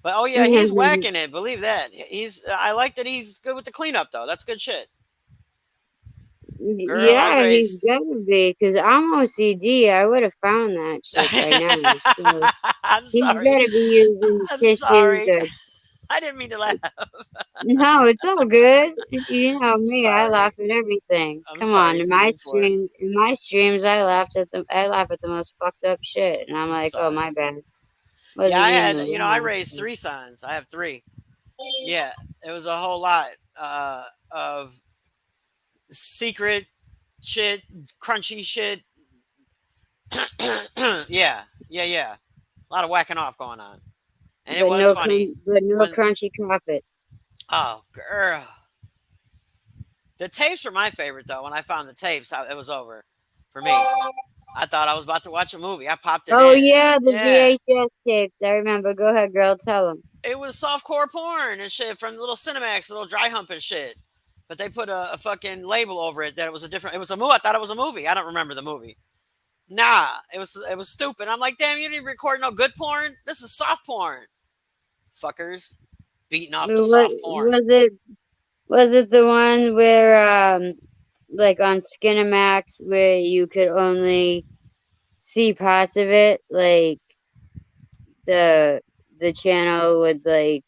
[SPEAKER 1] But oh yeah, he's whacking it. Believe that. He's. I like that he's good with the cleanup though. That's good shit. Girl, I
[SPEAKER 2] Yeah, he's
[SPEAKER 1] raised.
[SPEAKER 2] gotta be, cause I'm OCD. I would have found that shit by now. So
[SPEAKER 1] I'm
[SPEAKER 2] he's
[SPEAKER 1] sorry.
[SPEAKER 2] gotta be using
[SPEAKER 1] I'm
[SPEAKER 2] tissues
[SPEAKER 1] sorry.
[SPEAKER 2] or
[SPEAKER 1] I didn't mean to laugh.
[SPEAKER 2] no, it's all good. You know
[SPEAKER 1] I'm
[SPEAKER 2] me, I laugh
[SPEAKER 1] sorry.
[SPEAKER 2] at everything.
[SPEAKER 1] I'm
[SPEAKER 2] Come on,
[SPEAKER 1] sorry, sweetheart.
[SPEAKER 2] in my streams, I laugh at the most fucked up shit, and I'm
[SPEAKER 1] I'm
[SPEAKER 2] like, oh my
[SPEAKER 1] sorry.
[SPEAKER 2] bad,
[SPEAKER 1] Yeah,
[SPEAKER 2] wasn't
[SPEAKER 1] I
[SPEAKER 2] meaning
[SPEAKER 1] had.
[SPEAKER 2] to
[SPEAKER 1] I
[SPEAKER 2] laugh.
[SPEAKER 1] raised three sons. I have three. Yeah, it was a whole lot of secret shit, crunchy shit. Yeah, yeah, yeah. A lot of whacking off going on, and it was funny
[SPEAKER 2] But no
[SPEAKER 1] when.
[SPEAKER 2] crunchy carpets.
[SPEAKER 1] Oh, girl, the tapes were my favorite though. When I found the tapes, it was over for me. I thought I was about to watch a movie. I popped it
[SPEAKER 2] Oh
[SPEAKER 1] in.
[SPEAKER 2] yeah, the
[SPEAKER 1] Yeah,
[SPEAKER 2] VHS tapes. I remember. Go ahead, girl. Tell them.
[SPEAKER 1] it was softcore porn and shit from little Cinemax, little dry hump and shit. But they put a fucking label over it that it was a different. It was a movie. I thought it was a movie. I don't remember the movie. Nah, it was stupid. I'm like, damn, you didn't record no good porn. This is soft porn, fuckers. Beating off the
[SPEAKER 2] What
[SPEAKER 1] soft porn.
[SPEAKER 2] was it? Was it the one where like on Skinamax where you could only see parts of it, like the the channel would like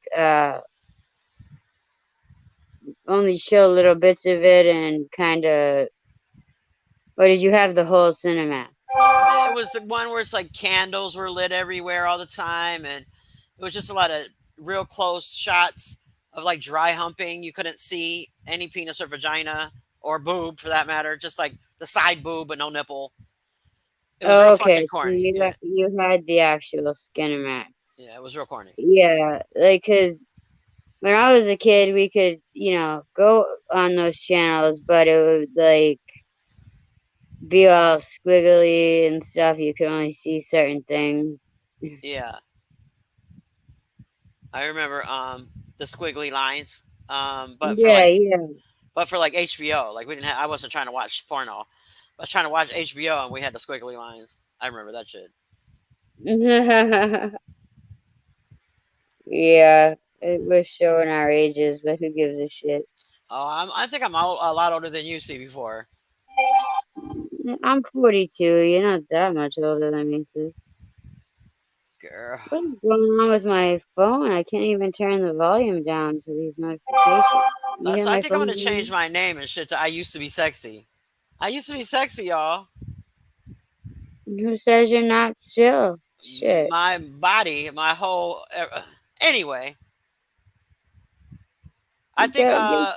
[SPEAKER 2] only show little bits of it and kind of, or did you have the whole Cinemax?
[SPEAKER 1] It was the one where it's like candles were lit everywhere all the time, and it was just a lot of real close shots of like dry humping. You couldn't see any penis or vagina or boob for that matter, just like the side boob but no nipple. It was real
[SPEAKER 2] Oh, okay,
[SPEAKER 1] fucking
[SPEAKER 2] so
[SPEAKER 1] corny. Yeah,
[SPEAKER 2] you had the actual Skinemax.
[SPEAKER 1] yeah, it was real corny.
[SPEAKER 2] Yeah, like cause when I was a kid, we could go on those channels, but it would like be all squiggly and stuff. You could only see certain things.
[SPEAKER 1] Yeah, I remember the squiggly lines. But for
[SPEAKER 2] Yeah,
[SPEAKER 1] like
[SPEAKER 2] yeah.
[SPEAKER 1] but for like HBO, like we didn't have. I wasn't trying to watch porno. I was trying to watch HBO and we had the squiggly lines. I remember that shit.
[SPEAKER 2] Yeah, it was showing our ages, but who gives a shit?
[SPEAKER 1] Oh, I think I'm a lot older than you see before.
[SPEAKER 2] I'm 42. You're not that much older than me, sis.
[SPEAKER 1] Girl.
[SPEAKER 2] What is going on with my phone? I can't even turn the volume down for these notifications. You hear
[SPEAKER 1] So I
[SPEAKER 2] my
[SPEAKER 1] think I'm
[SPEAKER 2] phone
[SPEAKER 1] gonna change
[SPEAKER 2] ringing?
[SPEAKER 1] my name and shit to I used to be sexy. I used to be sexy, y'all.
[SPEAKER 2] Who says you're not still? Shit.
[SPEAKER 1] My body, my whole. Anyway, I think,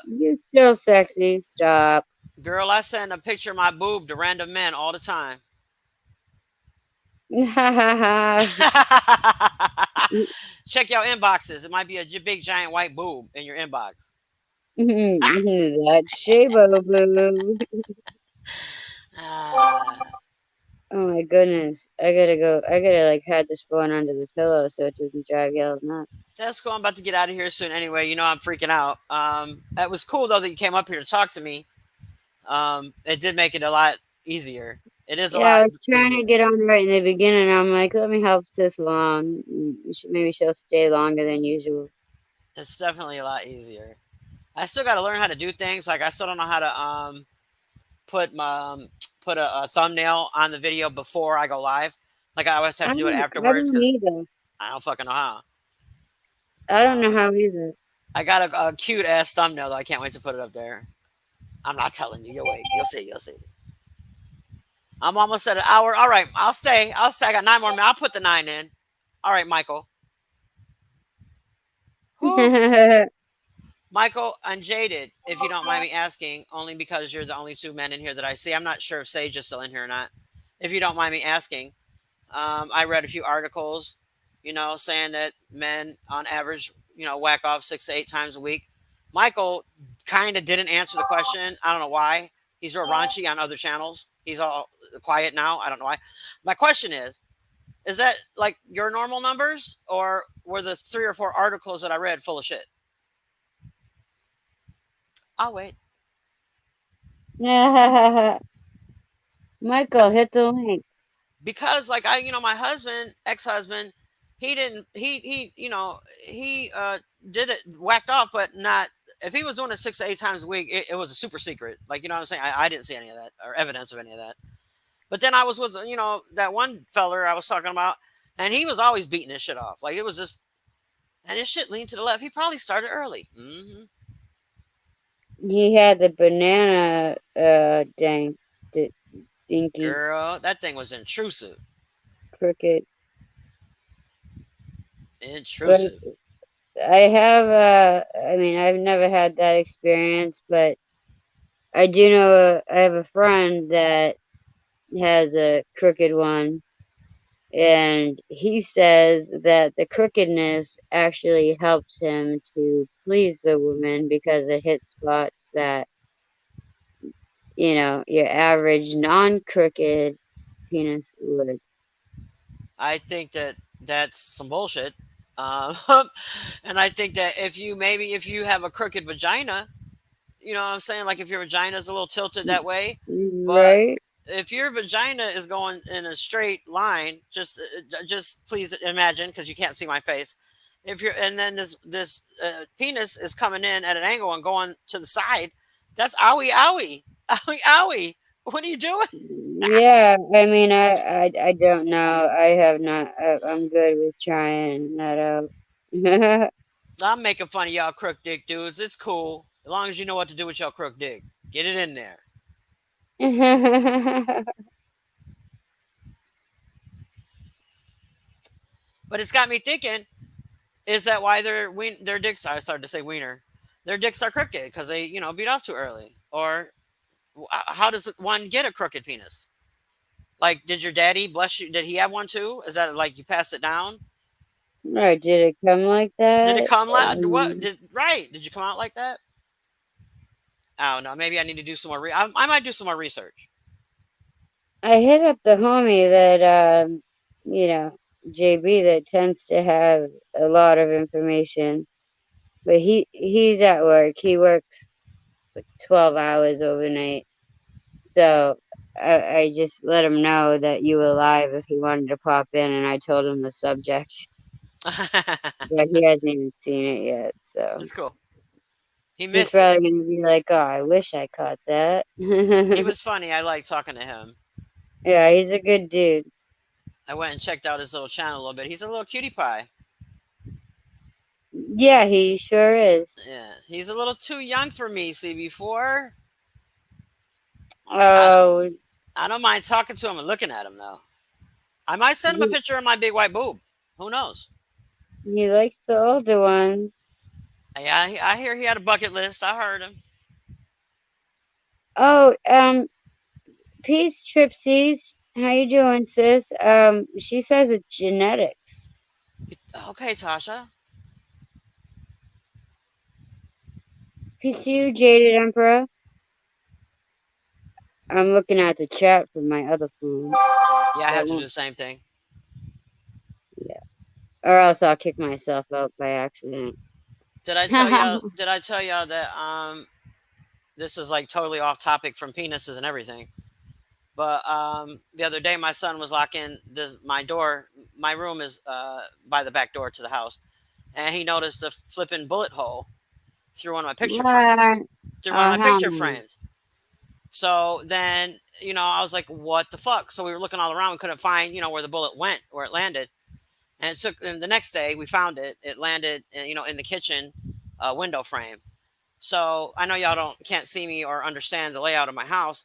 [SPEAKER 2] You still sexy. Stop.
[SPEAKER 1] girl, I send a picture of my boob to random men all the time. Check your inboxes. It might be a big giant white boob in your inbox.
[SPEAKER 2] That Shabo boo.
[SPEAKER 1] Ah,
[SPEAKER 2] Oh my goodness. I gotta go. I gotta like hide this phone under the pillow so it doesn't drive y'all nuts.
[SPEAKER 1] that's cool. I'm about to get out of here soon. Anyway, you know I'm freaking out. It was cool though that you came up here to talk to me. It did make it a lot easier. It is a
[SPEAKER 2] Yeah, I
[SPEAKER 1] lot
[SPEAKER 2] was trying to
[SPEAKER 1] easier.
[SPEAKER 2] get on right in the beginning. I'm like, let me help sis along. Maybe she'll stay longer than usual.
[SPEAKER 1] It's definitely a lot easier. I still got to learn how to do things. Like I still don't know how to put my put a thumbnail on the video before I go live. Like I always have to do it
[SPEAKER 2] I
[SPEAKER 1] afterwards
[SPEAKER 2] don't
[SPEAKER 1] because
[SPEAKER 2] either.
[SPEAKER 1] I don't fucking know how.
[SPEAKER 2] I don't know
[SPEAKER 1] Um,
[SPEAKER 2] how either.
[SPEAKER 1] I got a cute ass thumbnail though. I can't wait to put it up there. I'm not telling you. You'll wait. You'll see. You'll see. I'm almost at an hour. All right, I'll stay. I'll stay. I got 9 more minutes. I'll put the 9 in. All right, Michael. Whew. Michael, I'm jaded, if you don't mind me asking, only because you're the only two men in here that I see. I'm not sure if Sage is still in here or not. If you don't mind me asking, I read a few articles, saying that men on average, whack off 6 to 8 times a week. Michael kind of didn't answer the question. I don't know why. He's real raunchy on other channels. He's all quiet now. I don't know why. My question is that like your normal numbers, or were the 3 or 4 articles that I read full of shit? I'll wait.
[SPEAKER 2] Michael,
[SPEAKER 1] Because
[SPEAKER 2] hit the link.
[SPEAKER 1] like my husband, ex-husband, he didn't he did it, whacked off, but not. If he was doing it 6 to 8 times a week, it was a super secret. Like, what I'm saying, I didn't see any of that or evidence of any of that. But then I was with that one feller I was talking about, and he was always beating his shit off. Like, it was just, and his shit leaned to the left. He probably started early.
[SPEAKER 2] He had the banana dinky
[SPEAKER 1] Girl, that thing was intrusive.
[SPEAKER 2] crooked. But
[SPEAKER 1] Intrusive.
[SPEAKER 2] I have I mean I've never had that experience, but I do know I have a friend that has a crooked one, and he says that the crookedness actually helps him to please the woman because it hits spots that, your average non-crooked penis would.
[SPEAKER 1] I think that that's some bullshit. Um, and I think that if you have a crooked vagina, you know what I'm saying? Like if your vagina is a little tilted that way, but
[SPEAKER 2] Right?
[SPEAKER 1] if your vagina is going in a straight line, just please imagine, because you can't see my face. If you're and then this penis is coming in at an angle and going to the side, that's owie owie owie owie. What are you doing?
[SPEAKER 2] Yeah, I mean, I don't know. I have not. I'm good with trying that out.
[SPEAKER 1] I'm making fun of y'all crook dick dudes. It's cool as long as you know what to do with your crook dick. Get it in there. But it's got me thinking: is that why their dicks? I started to say wiener. Their dicks are crooked because they beat off too early. Or how does one get a crooked penis? Like, did your daddy bless you? Did he have one too? Is that like you passed it down?
[SPEAKER 2] Right, did it come like
[SPEAKER 1] Did it
[SPEAKER 2] that?
[SPEAKER 1] come loud? What did right? Did you come out like that? I don't know. Maybe I need to do some more. I might do some more research.
[SPEAKER 2] I hit up the homie that, you know, JB, that tends to have a lot of information, but he's at work. He works like 12 hours overnight. So I just let him know that you were live if he wanted to pop in, and I told him the subject, but he hasn't even seen it yet, so
[SPEAKER 1] That's cool. He
[SPEAKER 2] he's
[SPEAKER 1] missed it.
[SPEAKER 2] probably gonna be like, "Oh, I wish I caught that."
[SPEAKER 1] He was funny. I like talking to him.
[SPEAKER 2] Yeah, he's a good dude.
[SPEAKER 1] I went and checked out his little channel a little bit. He's a little cutie pie.
[SPEAKER 2] Yeah, he sure is.
[SPEAKER 1] Yeah, he's a little too young for me. See, before I don't,
[SPEAKER 2] Oh,
[SPEAKER 1] I don't mind talking to him and looking at him though. I might send him a
[SPEAKER 2] he,
[SPEAKER 1] picture of my big white boob. Who knows?
[SPEAKER 2] he likes the older ones.
[SPEAKER 1] Yeah, I hear he had a bucket list. I heard him.
[SPEAKER 2] Oh, peace, Tripsies. How you doing, sis? She says it's genetics.
[SPEAKER 1] Okay, Tasha.
[SPEAKER 2] Peace to you, Jaded Emperor. I'm looking at the chat from my other phone.
[SPEAKER 1] Yeah, I
[SPEAKER 2] So
[SPEAKER 1] have to do the same thing.
[SPEAKER 2] yeah. Or else I'll kick myself out by accident.
[SPEAKER 1] Did I tell y'all? Did I tell y'all that this is like totally off topic from penises and everything? But the other day, my son was locking my door. My room is by the back door to the house, and he noticed a flipping bullet hole through one of my picture frames.
[SPEAKER 2] What?
[SPEAKER 1] Through one of
[SPEAKER 2] Oh,
[SPEAKER 1] my
[SPEAKER 2] hell
[SPEAKER 1] picture
[SPEAKER 2] no.
[SPEAKER 1] frames. So then, I was like, "What the fuck?" So we were looking all around. We couldn't find, where the bullet went, where it landed. And the next day we found it. It landed, in the kitchen window frame. So I know y'all can't see me or understand the layout of my house,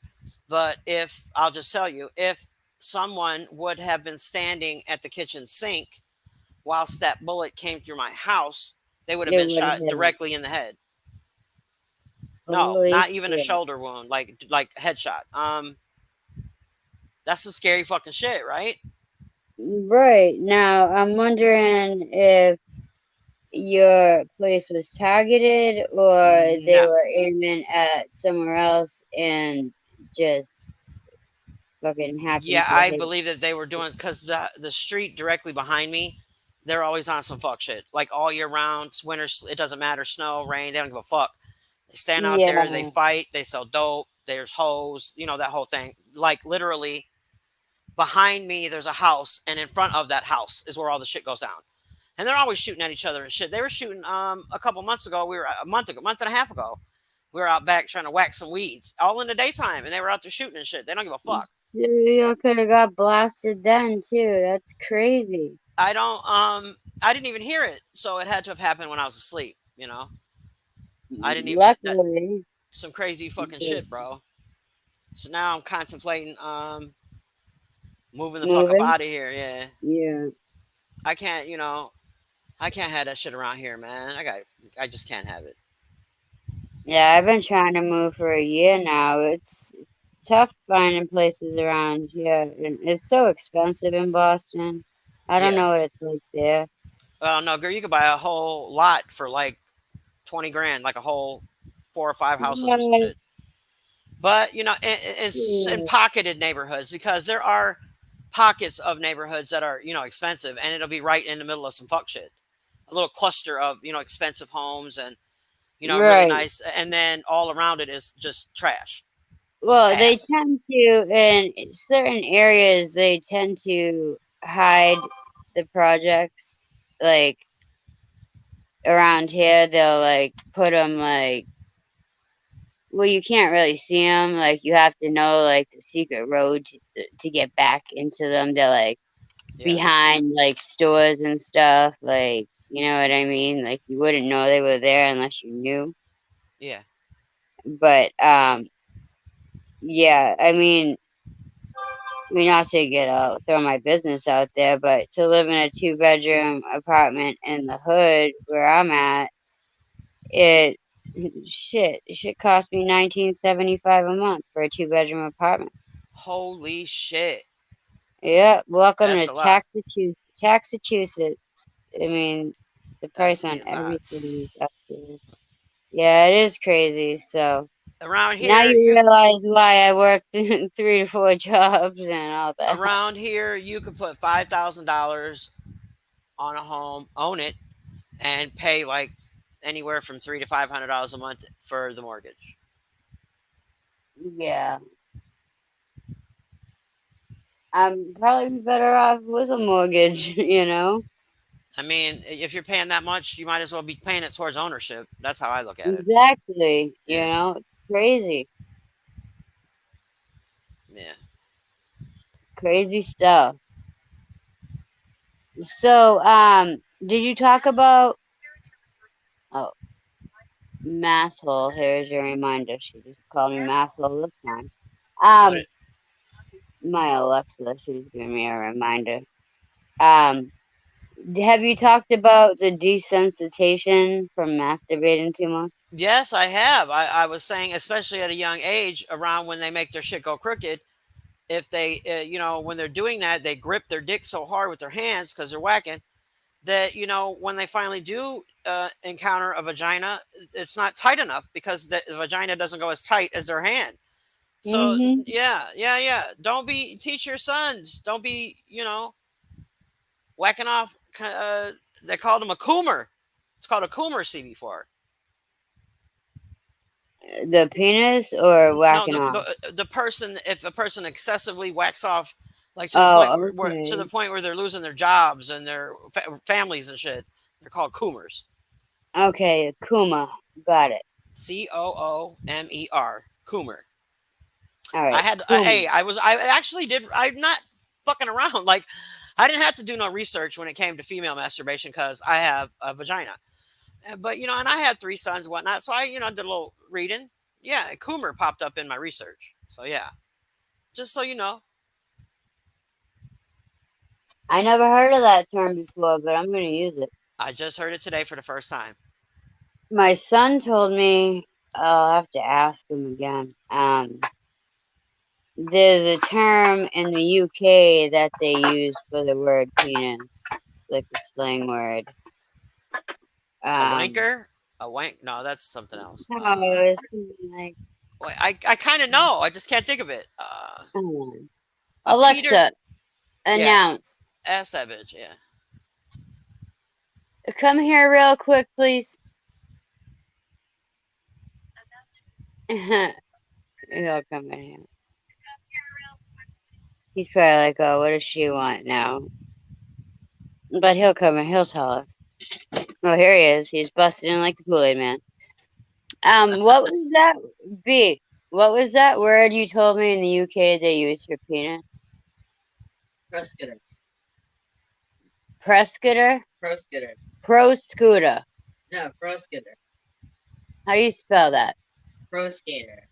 [SPEAKER 1] but if I'll just tell you, if someone would have been standing at the kitchen sink whilst that bullet came through my house, they would have
[SPEAKER 2] It
[SPEAKER 1] been
[SPEAKER 2] would have
[SPEAKER 1] shot
[SPEAKER 2] hit him.
[SPEAKER 1] directly in the head. No,
[SPEAKER 2] Holy
[SPEAKER 1] not even a
[SPEAKER 2] shit.
[SPEAKER 1] shoulder wound, like headshot. That's some scary fucking shit, right?
[SPEAKER 2] Right. Now, I'm wondering if your place was targeted or they
[SPEAKER 1] No.
[SPEAKER 2] were aiming at somewhere else and just fucking happened
[SPEAKER 1] Yeah,
[SPEAKER 2] to
[SPEAKER 1] I
[SPEAKER 2] hit.
[SPEAKER 1] believe that they were doing because the street directly behind me, they're always on some fuck shit. Like all year round, it's winter, it doesn't matter, snow, rain, they don't give a fuck. They stand out
[SPEAKER 2] Yeah.
[SPEAKER 1] there, they fight, they sell dope, there's hoes, that whole thing. Like literally behind me, there's a house, and in front of that house is where all the shit goes down. And they're always shooting at each other and shit. They were shooting a couple months ago. We were a month and a half ago. We were out back trying to whack some weeds, all in the daytime, and they were out there shooting and shit. They don't give a fuck.
[SPEAKER 2] So you could have got blasted then too. That's crazy.
[SPEAKER 1] I don't I didn't even hear it, so it had to have happened when I was asleep. I didn't even
[SPEAKER 2] Luckily.
[SPEAKER 1] some crazy fucking shit, bro. So now I'm contemplating moving the fuck up
[SPEAKER 2] Moving?
[SPEAKER 1] out of here. Yeah.
[SPEAKER 2] Yeah.
[SPEAKER 1] I can't. I can't have that shit around here, man. I just can't have it.
[SPEAKER 2] Yeah, I've been trying to move for a year now. It's tough finding places around here. And it's so expensive in Boston. I don't
[SPEAKER 1] Yeah.
[SPEAKER 2] know what it's like there.
[SPEAKER 1] Well, no, girl, you could buy a whole lot for like 20 grand, like a whole 4 or 5 houses or some
[SPEAKER 2] Yeah,
[SPEAKER 1] shit. But in
[SPEAKER 2] yeah.
[SPEAKER 1] pocketed neighborhoods, because there are pockets of neighborhoods that are expensive, and it'll be right in the middle of some fuck shit. A little cluster of expensive homes and really
[SPEAKER 2] Right.
[SPEAKER 1] nice, and then all around it is just trash, just
[SPEAKER 2] Well, they
[SPEAKER 1] ass.
[SPEAKER 2] tend to, in certain areas, they tend to hide the projects. Like around here, they'll like put them like, well, you can't really see them. Like you have to know like the secret road to get back into them. They're like
[SPEAKER 1] Yeah,
[SPEAKER 2] behind like stores and stuff. Like you know what I mean? Like you wouldn't know they were there unless you knew.
[SPEAKER 1] yeah,
[SPEAKER 2] But yeah, I mean, not to get out, throw my business out there, but to live in a 2 bedroom apartment in the hood where I'm at, it it should cost me 1975 a month for a 2 bedroom apartment.
[SPEAKER 1] holy shit,
[SPEAKER 2] Yeah, welcome
[SPEAKER 1] that's
[SPEAKER 2] to
[SPEAKER 1] a lot.
[SPEAKER 2] Taxachusetts. I mean, the
[SPEAKER 1] That's
[SPEAKER 2] price on
[SPEAKER 1] nuts.
[SPEAKER 2] everything is up there. Yeah, it is crazy. So
[SPEAKER 1] Around
[SPEAKER 2] now
[SPEAKER 1] here,
[SPEAKER 2] you realize why I worked 3 to 4 jobs and all that.
[SPEAKER 1] you could put $5,000 on a home, own it, and pay like anywhere from $300 to $500 a month for the mortgage.
[SPEAKER 2] Yeah. I'm probably better off with a mortgage, you know?
[SPEAKER 1] I mean, if you're paying that much, you might as well be paying it towards ownership. That's how I look at it.
[SPEAKER 2] Exactly. You
[SPEAKER 1] Yeah,
[SPEAKER 2] know, it's crazy.
[SPEAKER 1] yeah.
[SPEAKER 2] Crazy stuff. So, did you talk about oh masshole, here's your reminder. She just called me masshole this time.
[SPEAKER 1] What?
[SPEAKER 2] Um, my Alexa, she's giving me a reminder. Um, have you talked about the desensitization from masturbating too much?
[SPEAKER 1] Yes, I have. I was saying, especially at a young age, around when they make their shit go crooked, if they, when they're doing that, they grip their dick so hard with their hands because they're whacking that, when they finally do encounter a vagina, it's not tight enough because the vagina doesn't go as tight as their hand. So,
[SPEAKER 2] Mm-hmm.
[SPEAKER 1] yeah, yeah, yeah. Teach your sons, don't be, whacking off. They called him a coomer. It's called a coomer CB4.
[SPEAKER 2] The penis or
[SPEAKER 1] No,
[SPEAKER 2] whacking
[SPEAKER 1] the,
[SPEAKER 2] off?
[SPEAKER 1] the person, if a person excessively whacks off, like
[SPEAKER 2] Oh,
[SPEAKER 1] to the
[SPEAKER 2] okay.
[SPEAKER 1] point where they're losing their jobs and their families and shit, they're called coomers.
[SPEAKER 2] Okay, Kuma. Got it.
[SPEAKER 1] Coomer. Coomer.
[SPEAKER 2] All
[SPEAKER 1] I
[SPEAKER 2] right,
[SPEAKER 1] had,
[SPEAKER 2] Kuma.
[SPEAKER 1] hey, I actually did. I'm not fucking around. Like, I didn't have to do no research when it came to female masturbation because I have a vagina. But and I had three sons and whatnot, so I did a little reading. Yeah, Coomer popped up in my research. So yeah, just so you know.
[SPEAKER 2] I never heard of that term before, but I'm gonna use it.
[SPEAKER 1] I just heard it today for the first time.
[SPEAKER 2] My son told me, I'll have to ask him again. There's a term in the UK that they use for the word penis, like a slang word.
[SPEAKER 1] A
[SPEAKER 2] Um,
[SPEAKER 1] wanker, a wank. No, that's something else.
[SPEAKER 2] no, it's something like,
[SPEAKER 1] I kind of know. I just can't think of it.
[SPEAKER 2] hold on.
[SPEAKER 1] A Peter.
[SPEAKER 2] Alexa,
[SPEAKER 1] Yeah,
[SPEAKER 2] announce.
[SPEAKER 1] ask that bitch. Yeah.
[SPEAKER 2] Come here real quick, please. He'll come in here. He's probably like, oh, what does she want now? But he'll come and he'll tell us. Oh, here he is. He's busted in like the Kool-Aid man. What was that? B. What was that word you told me in the UK they use for penis?
[SPEAKER 3] Proscutor.
[SPEAKER 2] Prescutor?
[SPEAKER 3] Proscutor.
[SPEAKER 2] Proscutor.
[SPEAKER 3] No, proscutor.
[SPEAKER 2] How do you spell that?
[SPEAKER 3] Pro skater.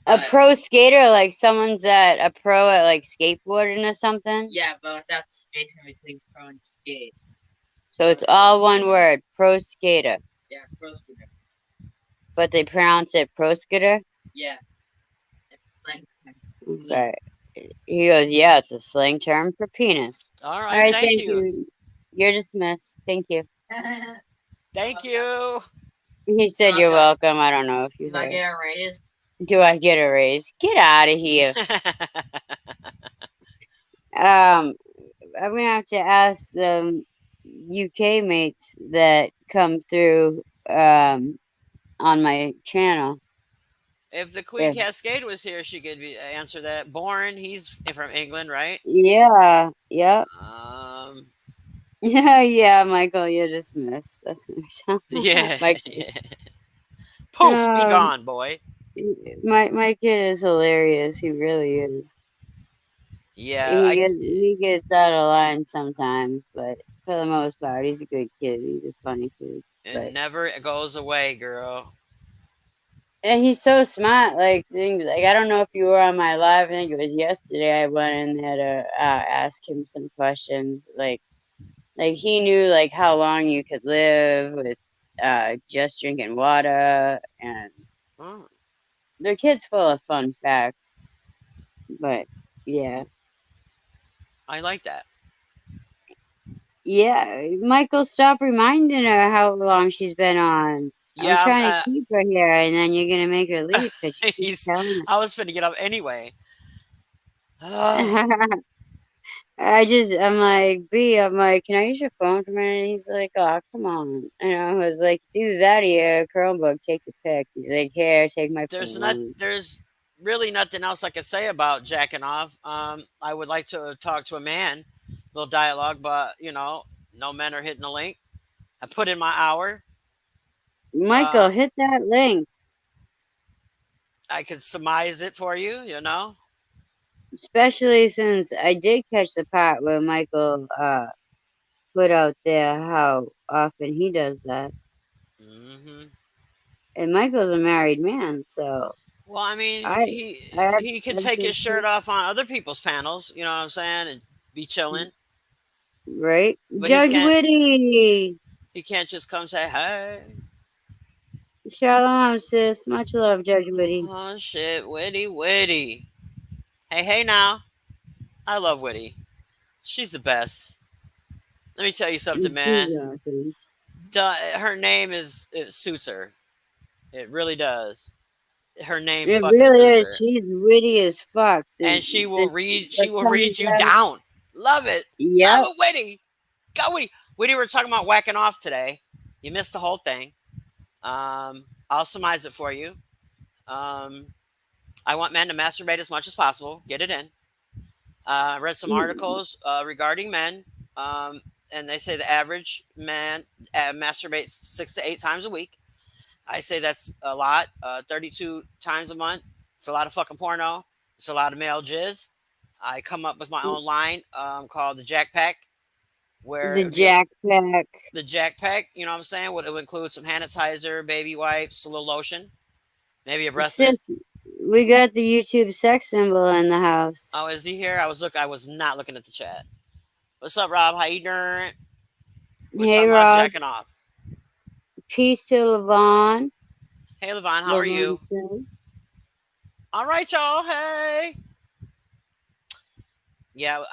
[SPEAKER 2] A pro skater, like someone's a pro at like skateboarding or something?
[SPEAKER 3] Yeah, but without the space in between pro and skate.
[SPEAKER 2] So it's all one word, pro skater.
[SPEAKER 3] Yeah, proscutor.
[SPEAKER 2] But they pronounce it proscutor?
[SPEAKER 3] Yeah. It's like,
[SPEAKER 2] Okay. He goes, yeah, it's a slang term for penis.
[SPEAKER 1] All
[SPEAKER 2] All
[SPEAKER 1] right.
[SPEAKER 2] right,
[SPEAKER 1] Thank
[SPEAKER 2] thank
[SPEAKER 1] you.
[SPEAKER 2] you. You're dismissed. Thank you.
[SPEAKER 1] Thank you.
[SPEAKER 2] He said you're welcome. I don't know if you
[SPEAKER 3] do I
[SPEAKER 2] heard.
[SPEAKER 3] get a raise?
[SPEAKER 2] Do I get a raise? Get out of here. I'm gonna have to ask the UK mates that come through on my channel.
[SPEAKER 1] If the Queen
[SPEAKER 2] If,
[SPEAKER 1] Cascade was here, she could answer that. Born, he's from England, right?
[SPEAKER 2] yeah, yep.
[SPEAKER 1] Yeah.
[SPEAKER 2] Yeah, Michael, you're dismissed. That's
[SPEAKER 1] Yeah.
[SPEAKER 2] my
[SPEAKER 1] Poof, be
[SPEAKER 2] um,
[SPEAKER 1] gone, boy.
[SPEAKER 2] my kid is hilarious. He really is.
[SPEAKER 1] Yeah,
[SPEAKER 2] He gets out of line sometimes, but for the most part, he's a good kid. He's a funny kid.
[SPEAKER 1] it
[SPEAKER 2] But
[SPEAKER 1] never goes away, girl.
[SPEAKER 2] and he's so smart. Like things like I don't know if you were on my live. I think it was yesterday. I went in there to ask him some questions. Like he knew like how long you could live with just drinking water, and
[SPEAKER 1] Oh,
[SPEAKER 2] the kid's full of fun facts. But yeah,
[SPEAKER 1] I like that.
[SPEAKER 2] yeah. Michael, stop reminding her how long she's been on. I'm
[SPEAKER 1] Yeah,
[SPEAKER 2] trying to keep her here, and then you're gonna make her leave because you keep
[SPEAKER 1] he's.
[SPEAKER 2] telling
[SPEAKER 1] I was finna get up anyway.
[SPEAKER 2] her. I'm like, B, I'm like, can I use your phone for a minute? And he's like, oh, come on. And I was like, do that here, Chromebook, take your pick. He's like, here, take my
[SPEAKER 1] There's not.
[SPEAKER 2] phone.
[SPEAKER 1] really nothing else I could say about jacking off. I would like to talk to a man, little dialogue, but no men are hitting the link. I put in my hour.
[SPEAKER 2] Michael,
[SPEAKER 1] Uh,
[SPEAKER 2] hit that link.
[SPEAKER 1] I could surmise it for you.
[SPEAKER 2] Especially since I did catch the part where Michael put out there how often he does that.
[SPEAKER 1] hmm
[SPEAKER 2] And Michael's a married man, so
[SPEAKER 1] Well, I mean,
[SPEAKER 2] I
[SPEAKER 1] he
[SPEAKER 2] I had
[SPEAKER 1] he could
[SPEAKER 2] I
[SPEAKER 1] take his
[SPEAKER 2] think
[SPEAKER 1] shirt off on other people's panels. You know what I'm saying, and be chilling.
[SPEAKER 2] right?
[SPEAKER 1] But he
[SPEAKER 2] Judge
[SPEAKER 1] can't.
[SPEAKER 2] Witty.
[SPEAKER 1] He can't just come say, "Hey,
[SPEAKER 2] Shalom, sis. Much love, Judge Witty.
[SPEAKER 1] oh shit, Witty, Witty. Hey, hey, now. I love Witty. She's the best. Let me tell you something,
[SPEAKER 2] She's
[SPEAKER 1] man.
[SPEAKER 2] awesome.
[SPEAKER 1] Her name it suits her. It really does. Her name
[SPEAKER 2] It
[SPEAKER 1] fucking
[SPEAKER 2] really
[SPEAKER 1] suits
[SPEAKER 2] is.
[SPEAKER 1] her,
[SPEAKER 2] She's witty as fuck.
[SPEAKER 1] and she will read.
[SPEAKER 2] What
[SPEAKER 1] She will
[SPEAKER 2] comes
[SPEAKER 1] read you
[SPEAKER 2] out.
[SPEAKER 1] down. Love it. Love
[SPEAKER 2] Yep.
[SPEAKER 1] it, Witty. Go Witty. Witty, we're talking about whacking off today. You missed the whole thing. I'll surmise it for you. Um, I want men to masturbate as much as possible. Get it in. I read some articles regarding men, and they say the average man masturbates 6 to 8 times a week. I say that's a lot. 32 times a month. It's a lot of fucking porno. It's a lot of male jizz. I come up with my own line called the Jack Pack, where
[SPEAKER 2] The Jack Pack.
[SPEAKER 1] the Jack Pack, you know what I'm saying? It would include some sanitizer, baby wipes, a little lotion, maybe a breath mint.
[SPEAKER 2] Sis, we got the YouTube sex symbol in the house.
[SPEAKER 1] Oh, is he here? I was not looking at the chat. What's up, Rob? How you doing? We're
[SPEAKER 2] Hey,
[SPEAKER 1] talking about
[SPEAKER 2] Rob.
[SPEAKER 1] jacking off.
[SPEAKER 2] Peace to Levon.
[SPEAKER 1] Hey, Levon, how are you? All right, y'all. Hey. Yeah.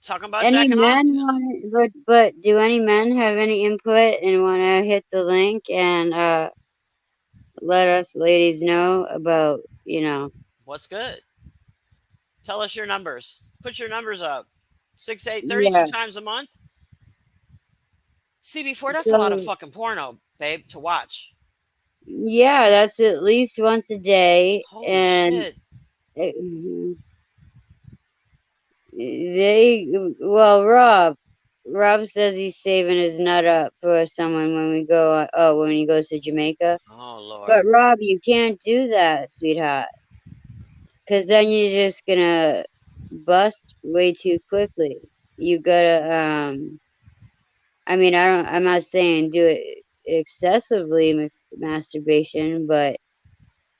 [SPEAKER 1] Talking about
[SPEAKER 2] Any
[SPEAKER 1] jacking
[SPEAKER 2] men
[SPEAKER 1] off.
[SPEAKER 2] want, but do any men have any input and want to hit the link and let us ladies know about
[SPEAKER 1] What's good? Tell us your numbers. Put your numbers up. 6, 8, 32
[SPEAKER 2] yeah.
[SPEAKER 1] times a month. CB4, that's a lot of fucking porno, babe, to watch.
[SPEAKER 2] Yeah, that's at least once a day.
[SPEAKER 1] Holy
[SPEAKER 2] And
[SPEAKER 1] shit.
[SPEAKER 2] Rob says he's saving his nut up for someone when we go. When he goes to Jamaica.
[SPEAKER 1] Oh, Lord.
[SPEAKER 2] But Rob, you can't do that, sweetheart, because then you're just gonna bust way too quickly. You gotta. I mean, I'm not saying do it excessively with masturbation, but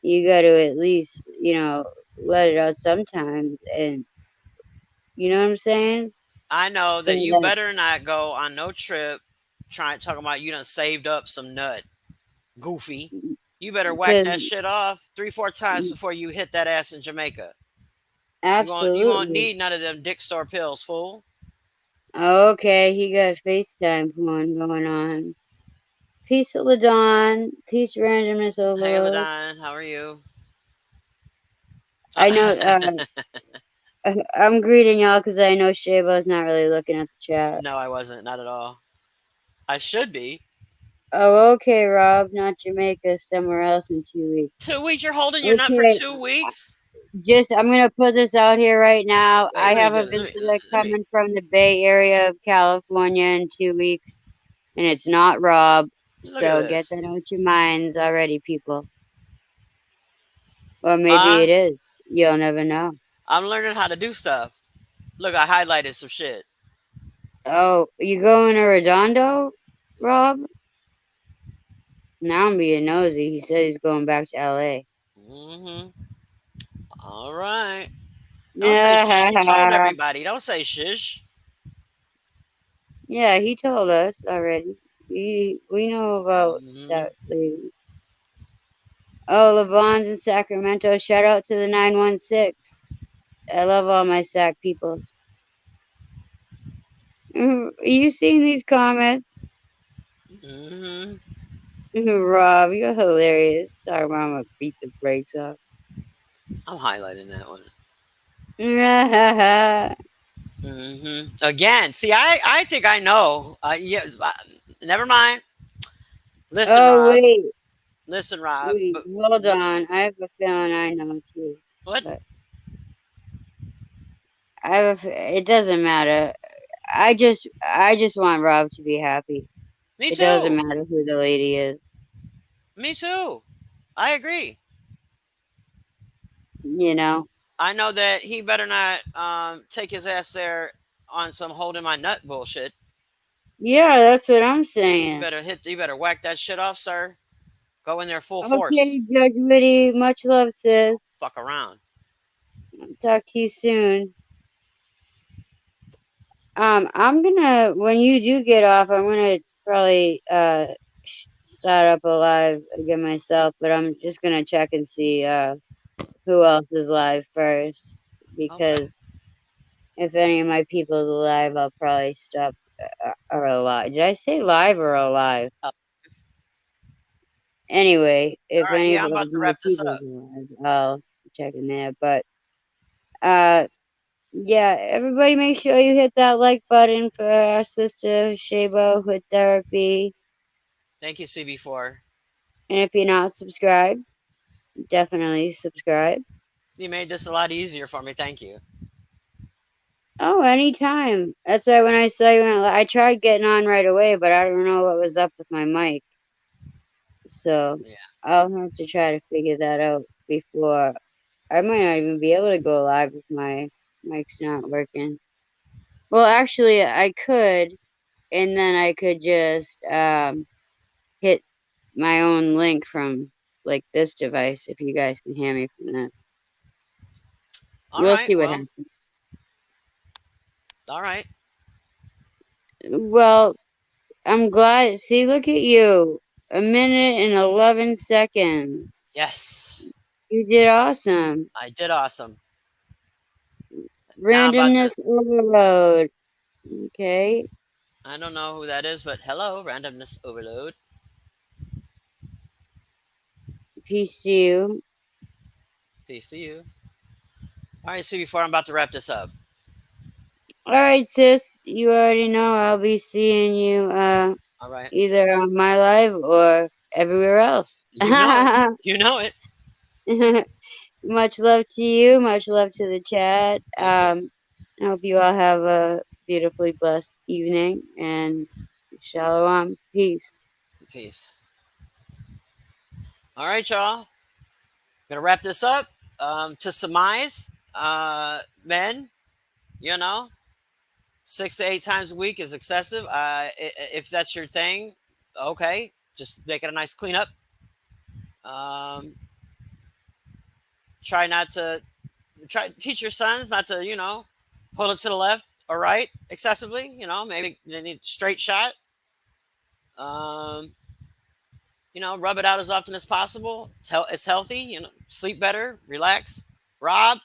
[SPEAKER 2] you got to at least, let it out sometimes, and you know what I'm saying?
[SPEAKER 1] I know
[SPEAKER 2] So
[SPEAKER 1] that you
[SPEAKER 2] that
[SPEAKER 1] better not go on no trip talking about you done saved up some nut. Goofy. You better whack
[SPEAKER 2] because
[SPEAKER 1] that shit off 3, 4 times before you hit that ass in Jamaica. You won't
[SPEAKER 2] absolutely.
[SPEAKER 1] need none of them dick store pills, fool.
[SPEAKER 2] Okay, he got FaceTime porn going on. Peace to Ladon. Peace randomness
[SPEAKER 1] Hey,
[SPEAKER 2] overload.
[SPEAKER 1] Ladon, how are you?
[SPEAKER 2] I know. I'm greeting y'all because I know Shabo's not really looking at the chat.
[SPEAKER 1] No, I wasn't. Not at all. I should be.
[SPEAKER 2] Oh, okay, Rob. Not Jamaica. Somewhere else in 2 weeks.
[SPEAKER 1] 2 weeks? You're holding your nut for 2 weeks?
[SPEAKER 2] I'm gonna put this out here right now.
[SPEAKER 1] Wait,
[SPEAKER 2] I
[SPEAKER 1] let
[SPEAKER 2] have
[SPEAKER 1] me
[SPEAKER 2] a
[SPEAKER 1] do it.
[SPEAKER 2] visitor coming from the Bay Area of California in 2 weeks, and it's not Rob.
[SPEAKER 1] Look at
[SPEAKER 2] So get
[SPEAKER 1] this.
[SPEAKER 2] that out your minds already, people. Or maybe it is. You'll never know.
[SPEAKER 1] I'm learning how to do stuff. Look, I highlighted some shit.
[SPEAKER 2] Oh, you going to Redondo, Rob? Now I'm being nosy. He said he's going back to LA.
[SPEAKER 1] Mm-hmm. All right. Don't say shh. You told everybody. Don't say shish.
[SPEAKER 2] Yeah, he told us already. We know about that lady. Oh, Levon's in Sacramento. Shout out to the 916. I love all my Sac peoples. Are you seeing these comments?
[SPEAKER 1] Mm-hmm.
[SPEAKER 2] Rob, you're hilarious. Talking about I'm gonna beat the brakes off.
[SPEAKER 1] I'm highlighting that one.
[SPEAKER 2] Yeah.
[SPEAKER 1] Again, see, I think I know. Yeah, never mind. Listen,
[SPEAKER 2] Oh,
[SPEAKER 1] Rob.
[SPEAKER 2] wait.
[SPEAKER 1] Listen, Rob.
[SPEAKER 2] Wait,
[SPEAKER 1] But
[SPEAKER 2] hold on. I have a feeling I know too.
[SPEAKER 1] what?
[SPEAKER 2] But it doesn't matter. I just want Rob to be happy.
[SPEAKER 1] Me
[SPEAKER 2] It doesn't
[SPEAKER 1] too.
[SPEAKER 2] matter who the lady is.
[SPEAKER 1] Me too. I agree.
[SPEAKER 2] You know.
[SPEAKER 1] I know that he better not take his ass there on some holding my nut bullshit.
[SPEAKER 2] Yeah, that's what I'm
[SPEAKER 1] You
[SPEAKER 2] saying.
[SPEAKER 1] better you better whack that shit off, sir. Go in there full force.
[SPEAKER 2] Okay, Judge Woody. Much love, sis.
[SPEAKER 1] Fuck around.
[SPEAKER 2] Talk to you soon. I'm gonna when you do get off, I'm gonna probably start up a live again myself, but I'm just gonna check and see who else is live first
[SPEAKER 1] Okay.
[SPEAKER 2] because if any of my people's alive, I'll probably stop or alive. Did I say live or alive?
[SPEAKER 1] All
[SPEAKER 2] Anyway, if
[SPEAKER 1] right.
[SPEAKER 2] any
[SPEAKER 1] Yeah,
[SPEAKER 2] of
[SPEAKER 1] I'm about to
[SPEAKER 2] my
[SPEAKER 1] wrap this
[SPEAKER 2] people's
[SPEAKER 1] up.
[SPEAKER 2] alive, I'll check in there. But uh. Yeah, everybody make sure you hit that like button for our sister Shabo with therapy.
[SPEAKER 1] Thank you, CB4.
[SPEAKER 2] And if you're not subscribed, definitely subscribe.
[SPEAKER 1] You made this a lot easier for me. Thank you.
[SPEAKER 2] Oh, anytime. That's why when I saw you, I tried getting on right away, but I don't know what was up with my mic. So
[SPEAKER 1] Yeah.
[SPEAKER 2] I'll have to try to figure that out before. I might not even be able to go live if my mic's not working. Well, actually, I could, and then I could just hit my own link from like this device if you guys can hear me from this.
[SPEAKER 1] All
[SPEAKER 2] We'll
[SPEAKER 1] right.
[SPEAKER 2] see what
[SPEAKER 1] Well.
[SPEAKER 2] happens.
[SPEAKER 1] All right.
[SPEAKER 2] Well, I'm glad. See, look at you. A minute and 11 seconds.
[SPEAKER 1] Yes.
[SPEAKER 2] You did awesome.
[SPEAKER 1] I did awesome. Now I'm about to.
[SPEAKER 2] Randomness overload. Okay.
[SPEAKER 1] I don't know who that is, but hello, randomness overload.
[SPEAKER 2] Peace to you.
[SPEAKER 1] Peace to you. All right, CB4. I'm about to wrap this up.
[SPEAKER 2] Alright, sis. You already know I'll be seeing you
[SPEAKER 1] All right.
[SPEAKER 2] either on my live or everywhere else.
[SPEAKER 1] You know it. You know it.
[SPEAKER 2] Much love to you. Much love to the chat.
[SPEAKER 1] You too.
[SPEAKER 2] I hope you all have a beautifully blessed evening and shalom. Peace.
[SPEAKER 1] Peace. All right, y'all. Gonna wrap this up. To surmise, men, you know, 6 to 8 times a week is excessive. If that's your thing, okay, just make it a nice cleanup. Um, try not to teach your sons not to, pull it to the left or right excessively. Maybe they need straight shot. Um, rub it out as often as possible. It's healthy. Sleep better, relax. Rob,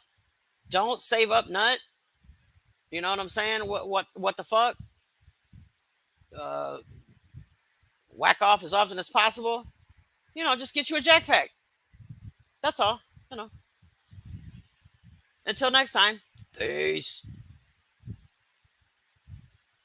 [SPEAKER 1] don't save up nut. You know what I'm saying? What the fuck? Uh, whack off as often as possible. Just get you a jack pack. That's all. Until next time. Peace.